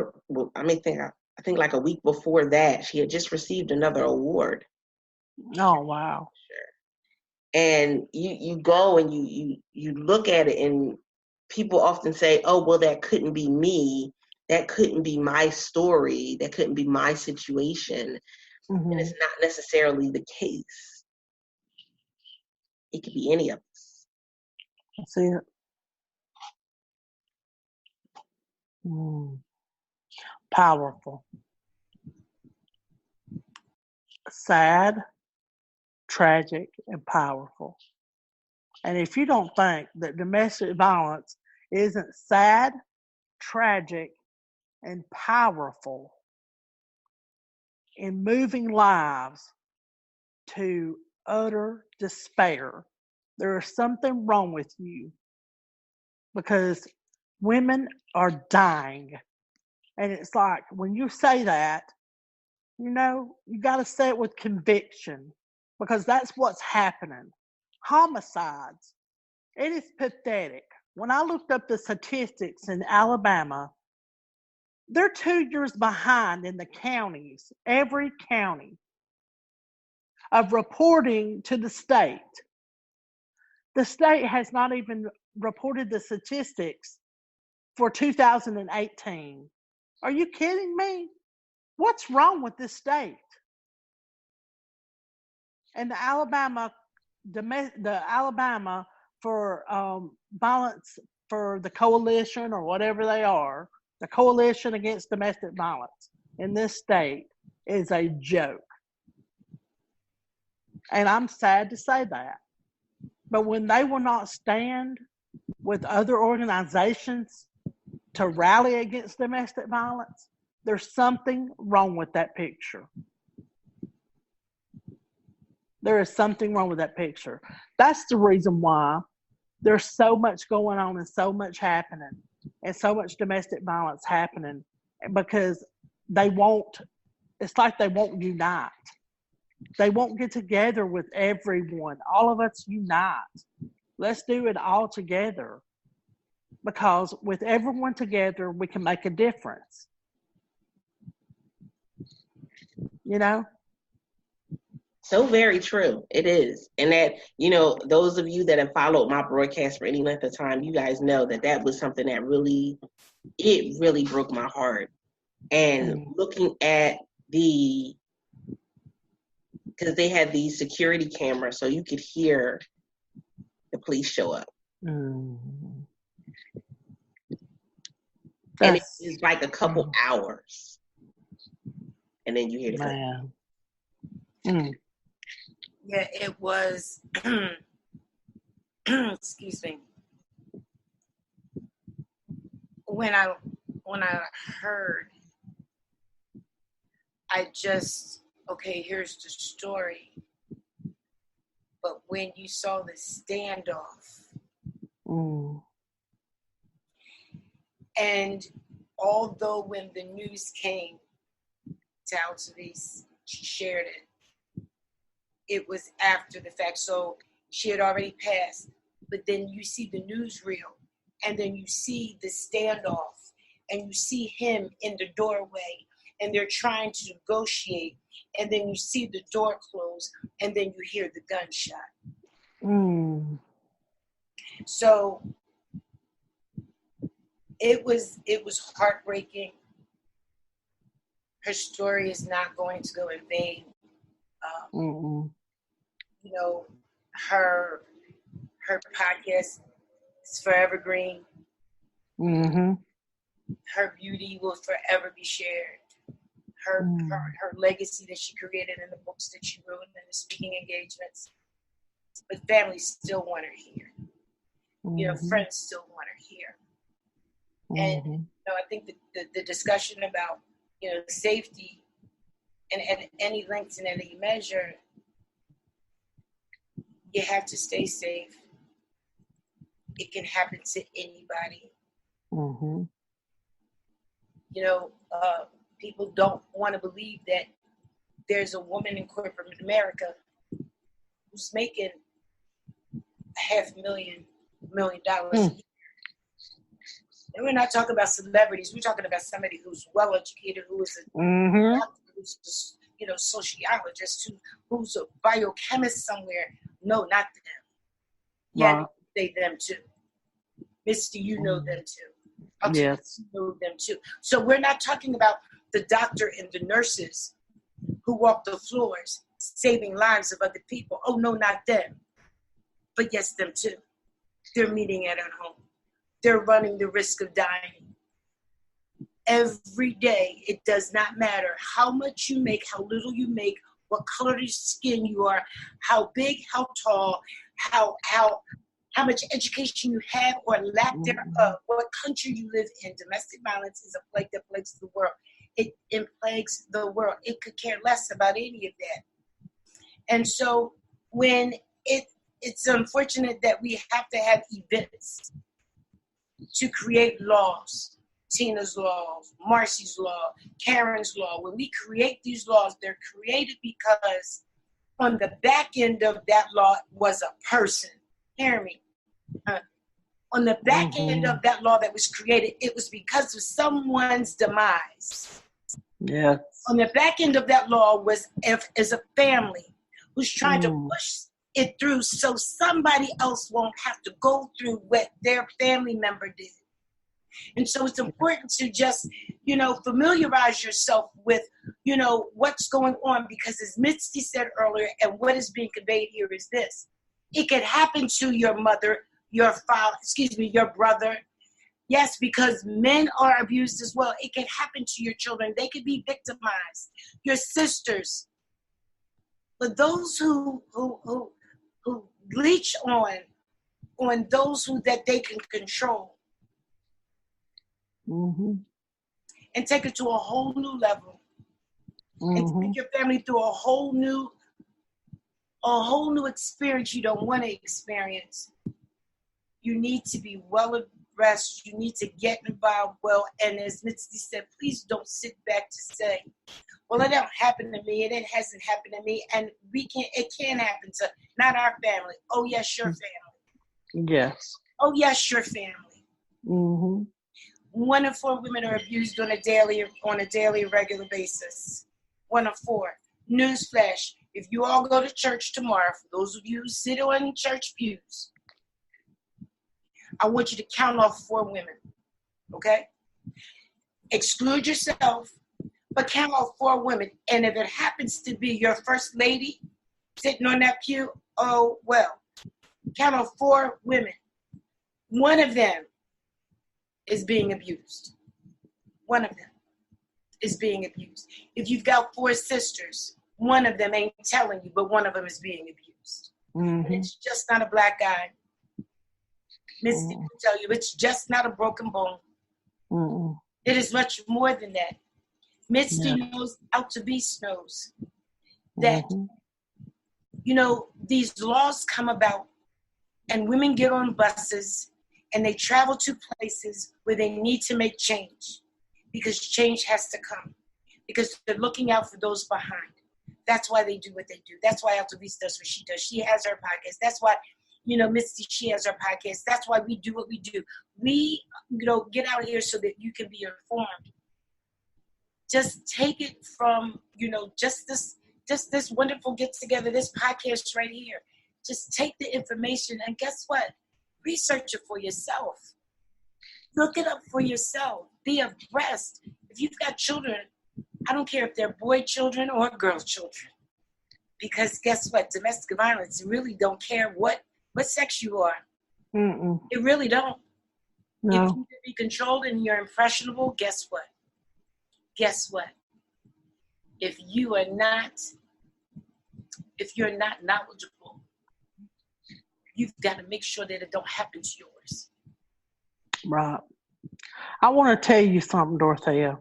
A: I think like a week before that, she had just received another award.
B: Oh, wow.
A: And you go and you look at it, and people often say, oh, well, that couldn't be me. That couldn't be my story. That couldn't be my situation. And it's not necessarily the case. It could be any of us.
B: I see it. Powerful. Sad, tragic, and powerful. And if you don't think that domestic violence isn't sad, tragic, and powerful in moving lives to utter despair, there is something wrong with you, because women are dying. And it's like, when you say that, you got to say it with conviction, because that's what's happening. Homicides. It is pathetic. When I looked up the statistics in Alabama, they're 2 years behind in the counties, every county, of reporting to the state. The state has not even reported the statistics for 2018. Are you kidding me? What's wrong with this state? And the Alabama for violence for the coalition or whatever they are, the Coalition Against Domestic Violence in this state is a joke. And I'm sad to say that. But when they will not stand with other organizations to rally against domestic violence, there's something wrong with that picture. There is something wrong with that picture. That's the reason why there's so much going on and so much happening and so much domestic violence happening, because it's like they won't unite. They won't get together with everyone. All of us unite. Let's do it all together, because with everyone together, we can make a difference. You know?
A: So very true. It is. And that, those of you that have followed my broadcast for any length of time, you guys know that was something that really broke my heart. And looking at because they had these security cameras, so you could hear the police show up. And it was like a couple hours. And then you hear the
C: clip. Yeah, it was, excuse me. When I heard, I just, okay, here's the story. But when you saw the standoff, and although when the news came to Altovise, she shared it. It was after the fact, so she had already passed. But then you see the newsreel, and then you see the standoff, and you see him in the doorway, and they're trying to negotiate, and then you see the door close, and then you hear the gunshot. So it was heartbreaking. Her story is not going to go in vain. Her podcast is forever green. Her beauty will forever be shared. Her legacy that she created in the books that she wrote and the speaking engagements. But families still want her here. Friends still want her here. And I think the discussion about safety and at any length and any measure, you have to stay safe. It can happen to anybody. People don't want to believe that there's a woman in corporate America who's making $500,000 a year. And we're not talking about celebrities. We're talking about somebody who's well educated, who is a doctor, who's a sociologist, who's a biochemist somewhere. No, not them. Yeah, they them too. Misty, you know them too.
B: Yes,
C: you know them too. So we're not talking about the doctor and the nurses who walk the floors saving lives of other people. Oh no, not them. But yes, them too. They're meeting at home. They're running the risk of dying. Every day, it does not matter how much you make, how little you make, what color of skin you are, how big, how tall, how much education you have or lack thereof, what country you live in. Domestic violence is a plague that plagues the world. It plagues the world. It could care less about any of that. And so when it's unfortunate that we have to have events to create laws, Tina's law, Marcy's law, Karen's law. When we create these laws, they're created because on the back end of that law was a person. Hear me. On the back end of that law that was created, it was because of someone's demise.
B: Yeah.
C: On the back end of that law is a family who's trying to push it through so somebody else won't have to go through what their family member did. And so it's important to just, familiarize yourself with, what's going on, because as Misty said earlier, and what is being conveyed here is this: it could happen to your mother, your father, your brother. Yes, because men are abused as well. It can happen to your children. They could be victimized. Your sisters. But those who leech on those that they can control,
B: Mm-hmm.
C: and take it to a whole new level, and take your family through a whole new experience you don't want to experience. You need to be well abreast. You need to get involved well. And as Mitzi said, please don't sit back to say, well, it don't happen to me, and it hasn't happened to me, and it can happen to not our family. Oh yes, your family.
B: Yes.
C: Oh yes, your family.
B: Mm-hmm.
C: 1 in 4 women are abused on a daily, regular basis. 1 in 4. Newsflash: if you all go to church tomorrow, for those of you who sit on church pews, I want you to count off 4 women. Okay? Exclude yourself, but count off 4 women. And if it happens to be your first lady sitting on that pew, oh well. Count off 4 women. 1 of them is being abused. 1 of them is being abused. If you've got 4 sisters, 1 of them ain't telling you, but 1 of them is being abused.
B: Mm-hmm.
C: It's just not a black guy. Misty will tell you, it's just not a broken bone.
B: Mm-hmm.
C: It is much more than that. Misty knows, Altovise knows that, these laws come about and women get on buses and they travel to places where they need to make change, because change has to come, because they're looking out for those behind. That's why they do what they do. That's why Altovise does what she does. She has her podcast. That's why, Misty, she has her podcast. That's why we do what we do. We, get out here so that you can be informed. Just take it from, just this wonderful get together, this podcast right here. Just take the information and guess what? Research it for yourself. Look it up for yourself. Be abreast. If you've got children, I don't care if they're boy children or girl children. Because guess what? Domestic violence really don't care what sex you are.
B: Mm-mm.
C: It really don't.
B: No.
C: If you can be controlled and you're impressionable, guess what? If you're not knowledgeable, you've got to make sure that it don't happen to yours.
B: Right. I want to tell you something, Dorothea.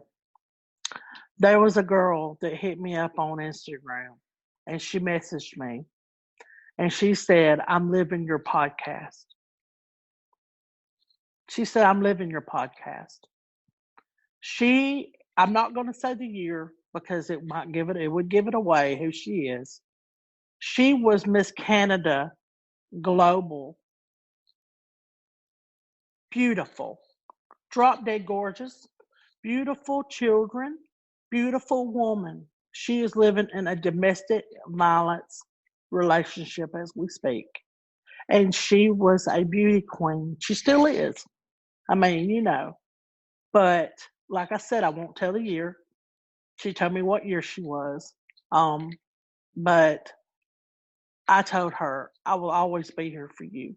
B: There was a girl that hit me up on Instagram, and she messaged me, and she said, I'm living your podcast. She said, I'm living your podcast. I'm not going to say the year because it would give it away who she is. She was Miss Canada Global. Beautiful. Drop dead gorgeous. Beautiful children. Beautiful woman. She is living in a domestic violence relationship as we speak. And she was a beauty queen. She still is. I mean, But like I said, I won't tell the year. She told me what year she was. But I told her, I will always be here for you.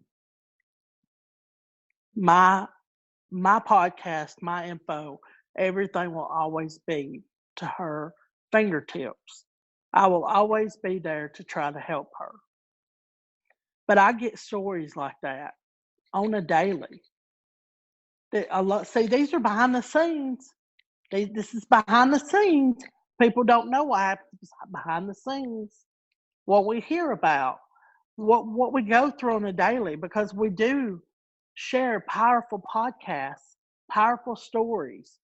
B: My podcast, my info, everything will always be to her fingertips. I will always be there to try to help her. But I get stories like that on a daily. See, these are behind the scenes. This is behind the scenes. People don't know what happens behind the scenes. What we hear about, what we go through on a daily, because we do share powerful podcasts, powerful stories.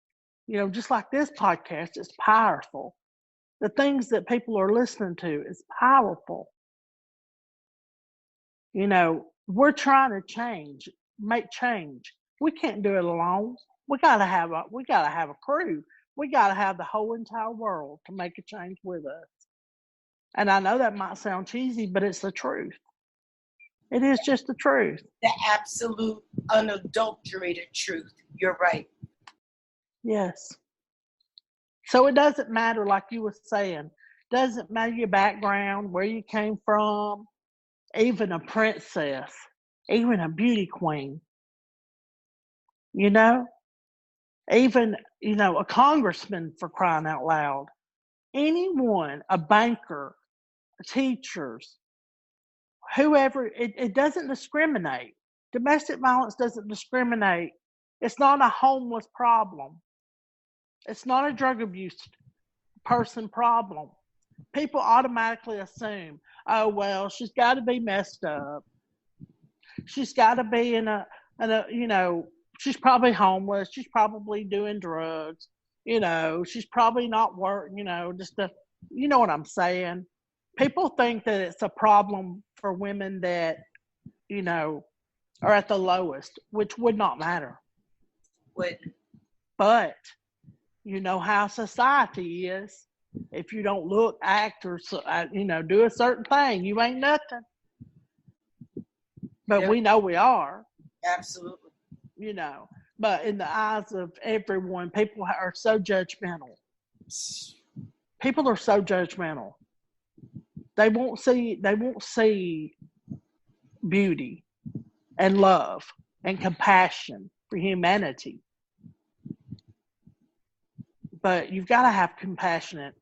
B: Just like this podcast is powerful. The things that people are listening to is powerful. We're trying to make change. We can't do it alone. We gotta have a crew. We gotta have the whole entire world to make a change with us. And I know that might sound cheesy, but it's the truth. It is just the truth.
C: The absolute unadulterated truth. You're right.
B: Yes. So it doesn't matter, like you were saying, doesn't matter your background, where you came from, even a princess even a beauty queen, you know, even, a congressman, for crying out loud, anyone, a banker, teachers, whoever, it doesn't discriminate. Domestic violence doesn't discriminate. It's not a homeless problem. It's not a drug abuse person problem. People automatically assume, oh, well, she's got to be messed up. She's got to be she's probably homeless. She's probably doing drugs. She's probably not working, you know what I'm saying? People think that it's a problem for women that, are at the lowest, which would not matter. But you know how society is. If you don't look, act, or do a certain thing, you ain't nothing. But
C: Yep.
B: we know we are.
C: Absolutely.
B: But in the eyes of everyone, people are so judgmental. People are so judgmental. They won't see beauty and love and compassion for humanity. But you've got to have compassion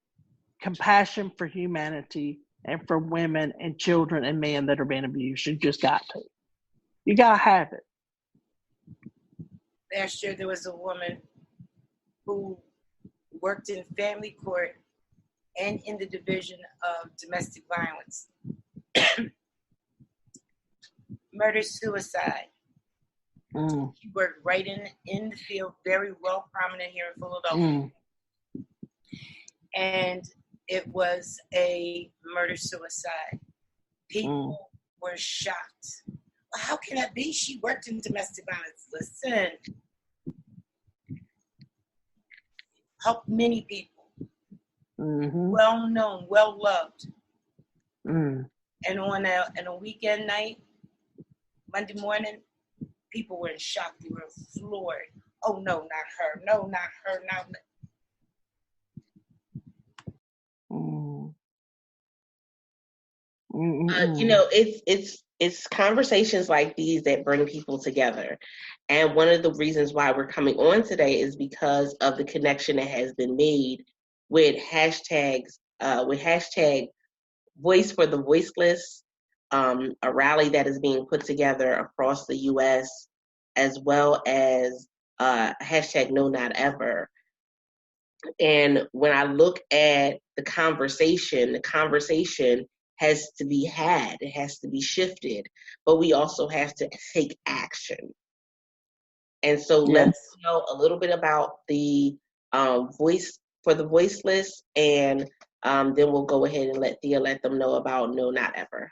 B: for humanity and for women and children and men that are being abused. You just got to. You got to have it.
C: Last year, there was a woman who worked in family court and in the division of domestic violence. Murder-suicide. She worked right in the field, very well prominent here in Philadelphia. And it was a murder-suicide. People were shocked. Well, how can that be? She worked in domestic violence. Listen. Helped many people. Well known, well loved. And on a weekend night, Monday morning, people were in shock. They were floored. Oh, no, not her. No, not her. Not.
A: It's conversations like these that bring people together. And one of the reasons why we're coming on today is because of the connection that has been made with hashtag Voice for the Voiceless, a rally that is being put together across the U.S., as well as hashtag No Not Ever. And when I look at the conversation has to be had. It has to be shifted. But we also have to take action. And so let's know a little bit about the Voice for the Voiceless, and then we'll go ahead and let them know about No Not Ever.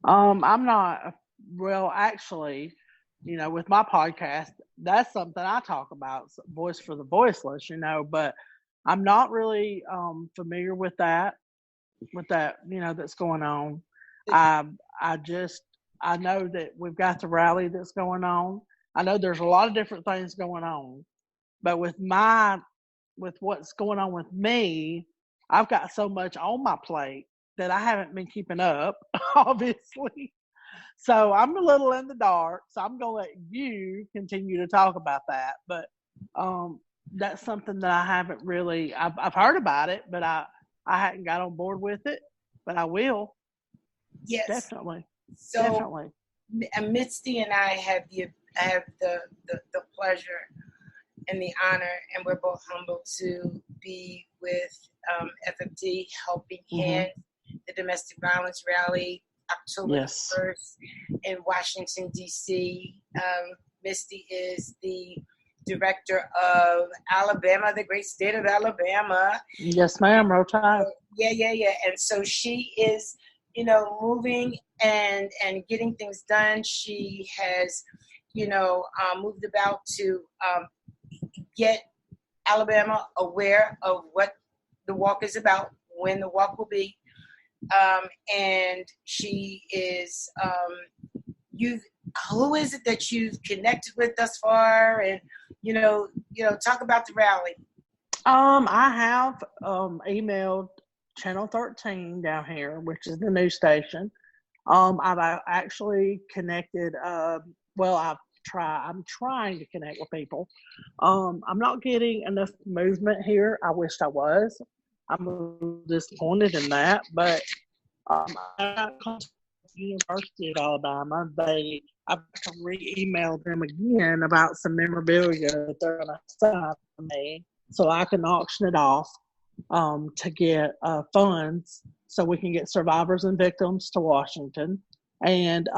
B: I'm not, actually, with my podcast, that's something I talk about, Voice for the Voiceless, but I'm not really familiar with that, that's going on. I know that we've got the rally that's going on. I know there's a lot of different things going on, but with what's going on with me, I've got so much on my plate that I haven't been keeping up, obviously. So I'm a little in the dark. So I'm going to let you continue to talk about that. But that's something that I haven't really, I've heard about it, but I hadn't got on board with it, but I will.
C: Yes.
B: Definitely.
C: So
B: definitely.
C: Misty and I have the pleasure and the honor, and we're both humbled to be with FFD Helping Hands, the domestic violence rally, October 1st in Washington, D.C. Misty is the director of Alabama, the great state of Alabama.
B: Yes, ma'am. Roll Tide.
C: Yeah. And so she is, moving and getting things done. She has, moved about to get Alabama aware of what the walk is about, when the walk will be. And she is, who is it that you've connected with thus far? And, talk about the rally.
B: I have emailed Channel 13 down here, which is the news station. I've actually connected. I'm trying to connect with people. I'm not getting enough movement here. I wish I was. I'm a little disappointed in that, but I got contacted with the University of Alabama. I've got to re-email them again about some memorabilia that they're going to sign for me, so I can auction it off to get funds so we can get survivors and victims to Washington. And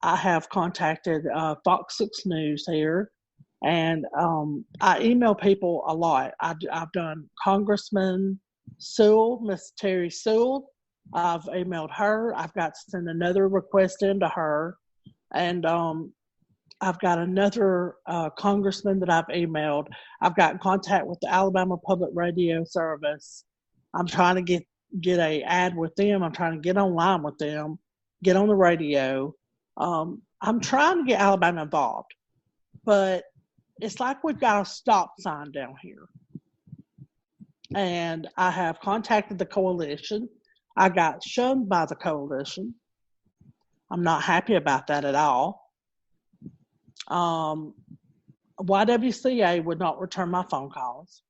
B: I have contacted Fox 6 News here, and I email people a lot. I've done Congressman Sewell, Miss Terry Sewell. I've emailed her. I've got to send another request into her. And I've got another congressman that I've emailed. I've got in contact with the Alabama Public Radio Service. I'm trying to get a ad with them. I'm trying to get online with them, get on the radio. I'm trying to get Alabama involved, but it's like we've got a stop sign down here. And I have contacted the coalition. I got shunned by the coalition. I'm not happy about that at all. YWCA would not return my phone calls.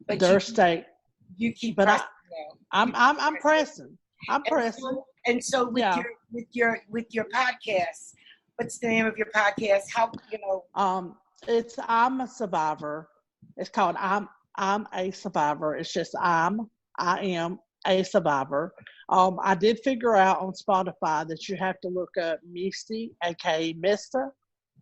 C: But
B: Their state.
C: You keep
B: but
C: pressing.
B: I'm pressing. I'm pressing.
C: And so with your podcast, what's the name of your podcast? How
B: It's I'm a Survivor. It's called I'm a Survivor. It's just I am a survivor. I did figure out on Spotify that you have to look up Misty, aka Mista,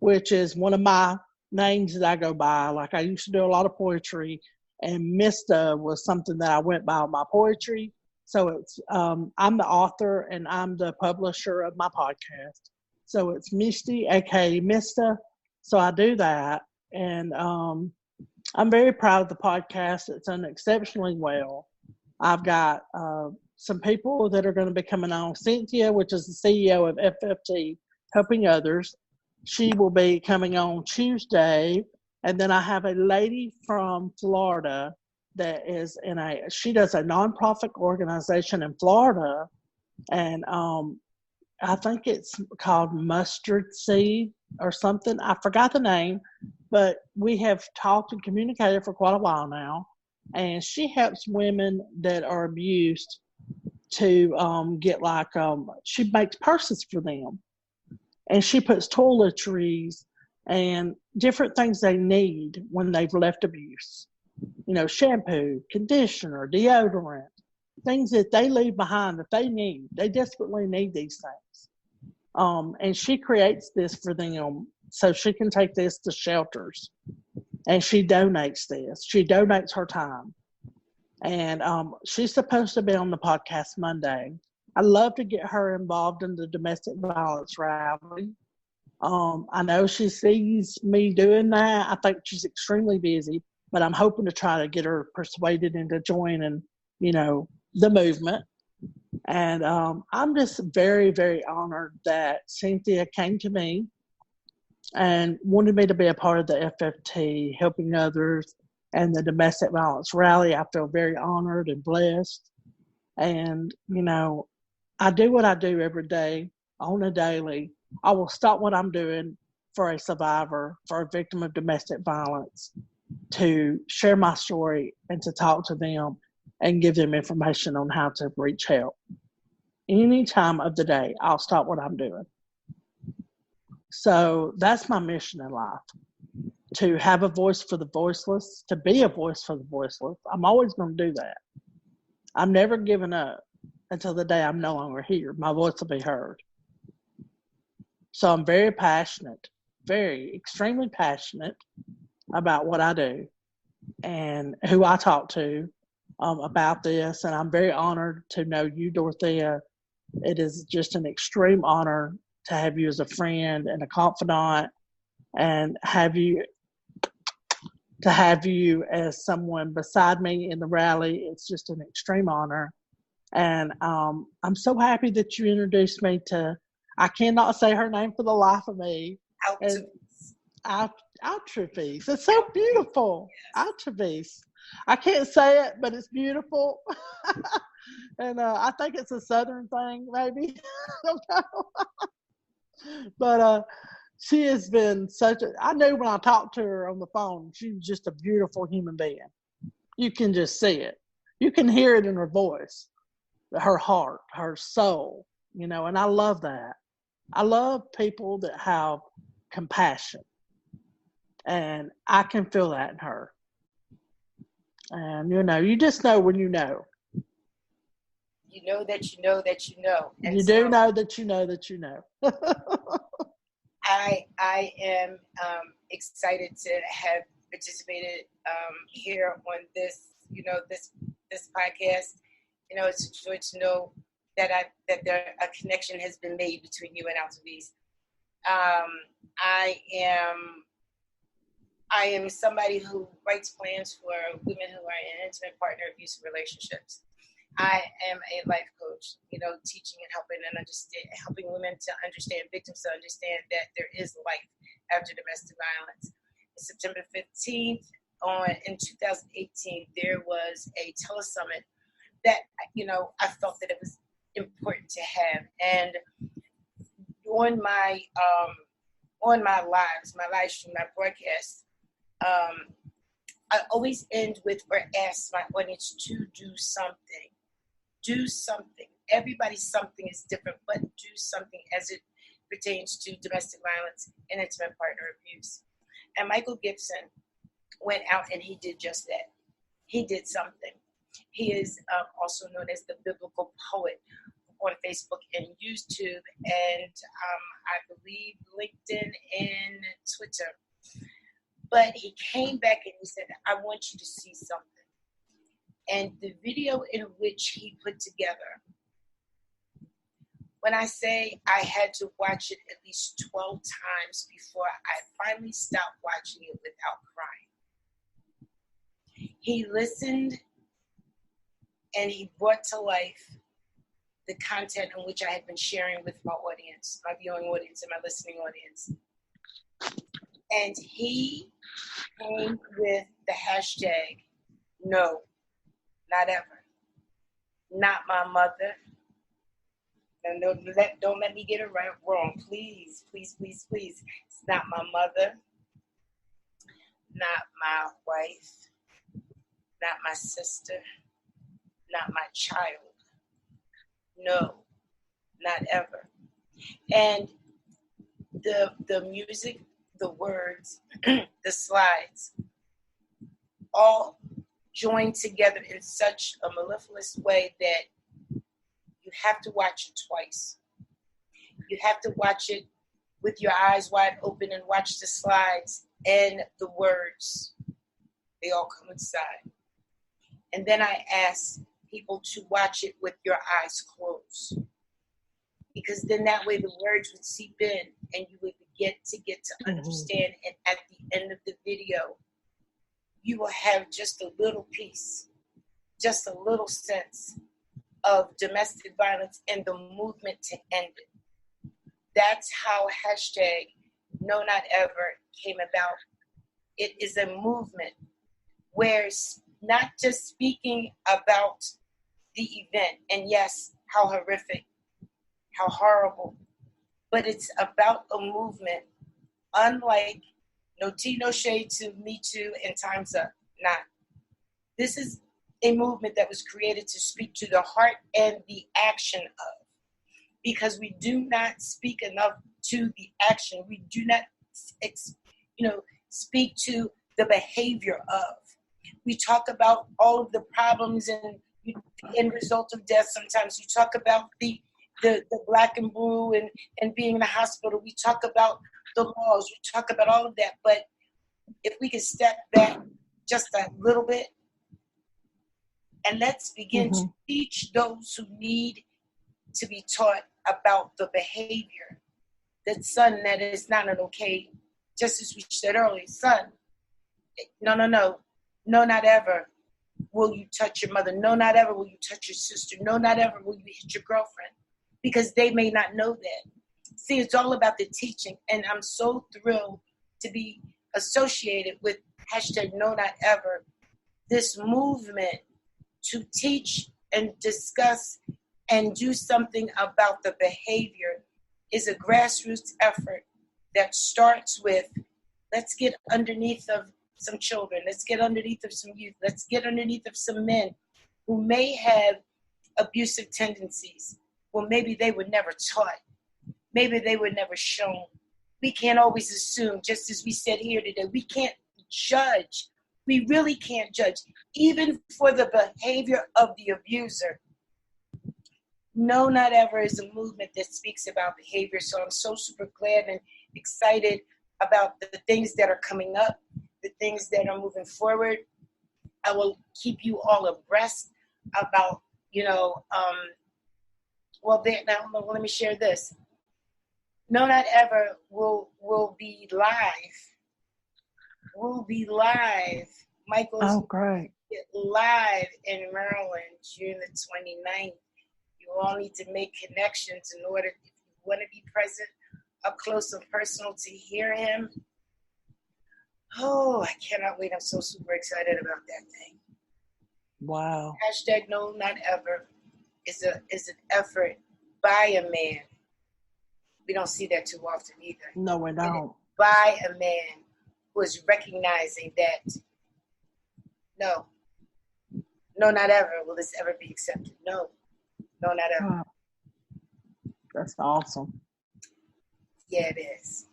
B: which is one of my names that I go by. Like I used to do a lot of poetry, and Mista was something that I went by with my poetry. So it's I'm the author and I'm the publisher of my podcast. So it's Misty, aka Mista. So I do that, and I'm very proud of the podcast. It's done exceptionally well. I've got some people that are going to be coming on. Cynthia, which is the CEO of FFT, Helping Others. She will be coming on Tuesday. And then I have a lady from Florida that is she does a nonprofit organization in Florida. And I think it's called Mustard Seed or something. I forgot the name, but we have talked and communicated for quite a while now. And she helps women that are abused to get she makes purses for them. And she puts toiletries and different things they need when they've left abuse. Shampoo, conditioner, deodorant, things that they leave behind that they need. They desperately need these things. And she creates this for them so she can take this to shelters. And she donates this. She donates her time. And she's supposed to be on the podcast Monday. I'd love to get her involved in the domestic violence rally. I know she sees me doing that. I think she's extremely busy, but I'm hoping to try to get her persuaded into joining, the movement. And I'm just very, very honored that Cynthia came to me and wanted me to be a part of the FFT, Helping Others, and the domestic violence rally. I feel very honored and blessed. And, I do what I do every day on a daily. I will stop what I'm doing for a survivor, for a victim of domestic violence, to share my story and to talk to them and give them information on how to reach help. Any time of the day, I'll stop what I'm doing. So that's my mission in life, to have a voice for the voiceless, to be a voice for the voiceless. I'm always going to do that. I'm never giving up until the day I'm no longer here. My voice will be heard. So I'm very passionate, extremely passionate about what I do and who I talk to about this. And I'm very honored to know you, Dorothea. It is just an extreme honor to have you as a friend and a confidant, and have you as someone beside me in the rally. It's just an extreme honor. And I'm so happy that you introduced me to, I cannot say her name for the life of me. Altovise. It's so beautiful. Altovise. I can't say it, but it's beautiful. And I think it's a Southern thing, maybe. I don't know. But she has been I knew when I talked to her on the phone, she was just a beautiful human being. You can just see it. You can hear it in her voice, her heart, her soul, and I love that. I love people that have compassion. And I can feel that in her. And, you just know when you know.
C: You know that you know that you know. And
B: you do know that you know that you know.
C: I am excited to have participated here on this, this podcast. It's a joy to know that a connection has been made between you and Altovise. I am somebody who writes plans for women who are in intimate partner abusive relationships. I am a life coach, teaching and helping women to understand, victims to understand that there is life after domestic violence. September 15th in 2018, there was a telesummit that, I felt that it was important to have. And on my live stream, my broadcast, I always end with or ask my audience to do something. Do something. Everybody's something is different, but do something as it pertains to domestic violence and intimate partner abuse. And Michael Gibson went out and he did just that. He did something. He is also known as the biblical poet on Facebook and YouTube and I believe LinkedIn and Twitter. But he came back and he said, I want you to see something. And the video in which he put together, when I say I had to watch it at least 12 times before I finally stopped watching it without crying. He listened and he brought to life the content in which I had been sharing with my audience, my viewing audience and my listening audience. And he came with the hashtag, no, not ever. Not my mother. And don't let me get it wrong. Please, please, please, please. It's not my mother. Not my wife. Not my sister. Not my child. No, not ever. And the music, the words, the slides, all joined together in such a mellifluous way that you have to watch it twice. You have to watch it with your eyes wide open and watch the slides and the words. They all coincide. And then I ask people to watch it with your eyes closed. Because then that way the words would seep in and you would get to understand. And at the end of the video, you will have just a little piece, just a little sense of domestic violence and the movement to end it. That's how hashtag No Not Ever came about. It is a movement where it's not just speaking about the event, and yes, how horrific, how horrible, but it's about a movement unlike No Tea, No Shade to Me Too and Time's Up. Not. This is a movement that was created to speak to the heart and the action of. Because we do not speak enough to the action. We do not, speak to the behavior of. We talk about all of the problems and the end result of death. Sometimes we talk about the black and blue and being in the hospital. We talk about the laws. We talk about all of that. But if we could step back just a little bit and let's begin to teach those who need to be taught about the behavior. That son, that is not an okay, just as we said earlier, son, no, not ever will you touch your mother. No, not ever will you touch your sister. No, not ever will you hit your girlfriend, because they may not know that. See, it's all about the teaching, and I'm so thrilled to be associated with hashtag No Not Ever, this movement to teach and discuss and do something about the behavior is a grassroots effort that starts with, let's get underneath of some children, let's get underneath of some youth, let's get underneath of some men who may have abusive tendencies. Well, maybe they were never taught. Maybe they were never shown. We can't always assume, just as we said here today, we can't judge. We really can't judge, even for the behavior of the abuser. No Not Ever is a movement that speaks about behavior. So I'm so super glad and excited about the things that are coming up, the things that are moving forward. I will keep you all abreast about, let me share this. No Not Ever will be live. We'll be live. Michael's
B: great.
C: Live in Maryland, June the 29th. You all need to make connections in order, if you want to be present up close and personal to hear him. Oh, I cannot wait. I'm so super excited about that thing.
B: Wow.
C: Hashtag No Not Ever is an effort by a man. We don't see that too often either.
B: No, we don't.
C: By a man who is recognizing that no, not ever will this ever be accepted. No, not ever.
B: Wow. That's awesome.
C: Yeah, it is.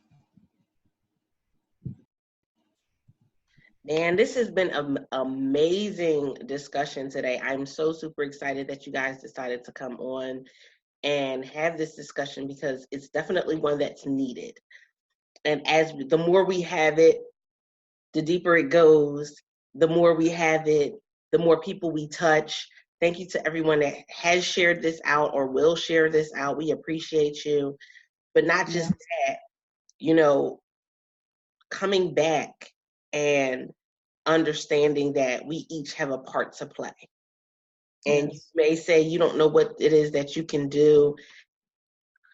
A: Man, this has been an amazing discussion today. I'm so super excited that you guys decided to come on and have this discussion, because it's definitely one that's needed. And the more we have it, the deeper it goes. The more we have it, the more people we touch. Thank you to everyone that has shared this out or will share this out. We appreciate you. But not just that, coming back and understanding that we each have a part to play. And you may say you don't know what it is that you can do.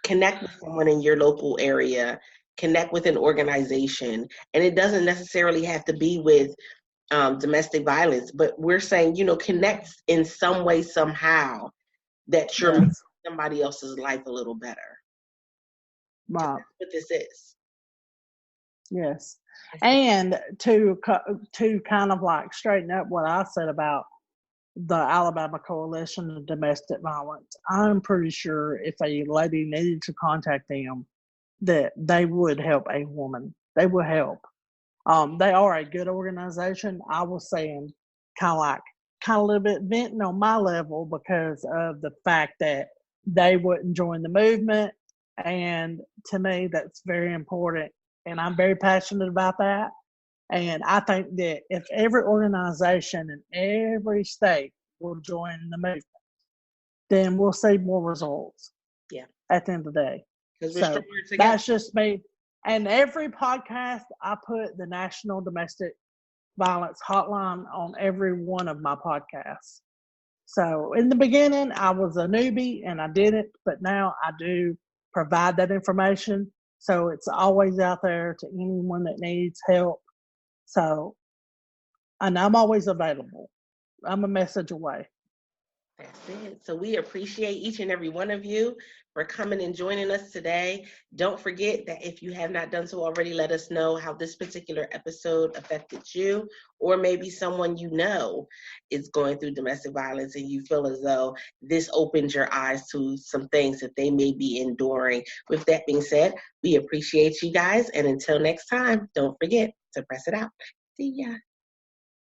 A: Connect with someone in your local area. Connect with an organization. And it doesn't necessarily have to be with domestic violence, but we're saying, connect in some way, somehow, that you're making somebody else's life a little better.
B: Wow.
A: That's what this is.
B: Yes. And to kind of like straighten up what I said about the Alabama Coalition of Domestic Violence, I'm pretty sure if a lady needed to contact them, that they would help a woman. They will help. They are a good organization. I was saying kind of a little bit venting on my level because of the fact that they wouldn't join the movement. And to me, that's very important. And I'm very passionate about that. And I think that if every organization in every state will join the movement, then we'll see more results.
A: Yeah.
B: At the end of the day.
A: So
B: that's just me. And every podcast, I put the National Domestic Violence Hotline on every one of my podcasts. So in the beginning, I was a newbie and I didn't, but now I do provide that information. So it's always out there to anyone that needs help. So, and I'm always available. I'm a message away.
A: That's it. So we appreciate each and every one of you for coming and joining us today. Don't forget that if you have not done so already, let us know how this particular episode affected you, or maybe someone you know is going through domestic violence and you feel as though this opened your eyes to some things that they may be enduring. With that being said, we appreciate you guys. And until next time, don't forget to press it out. See ya.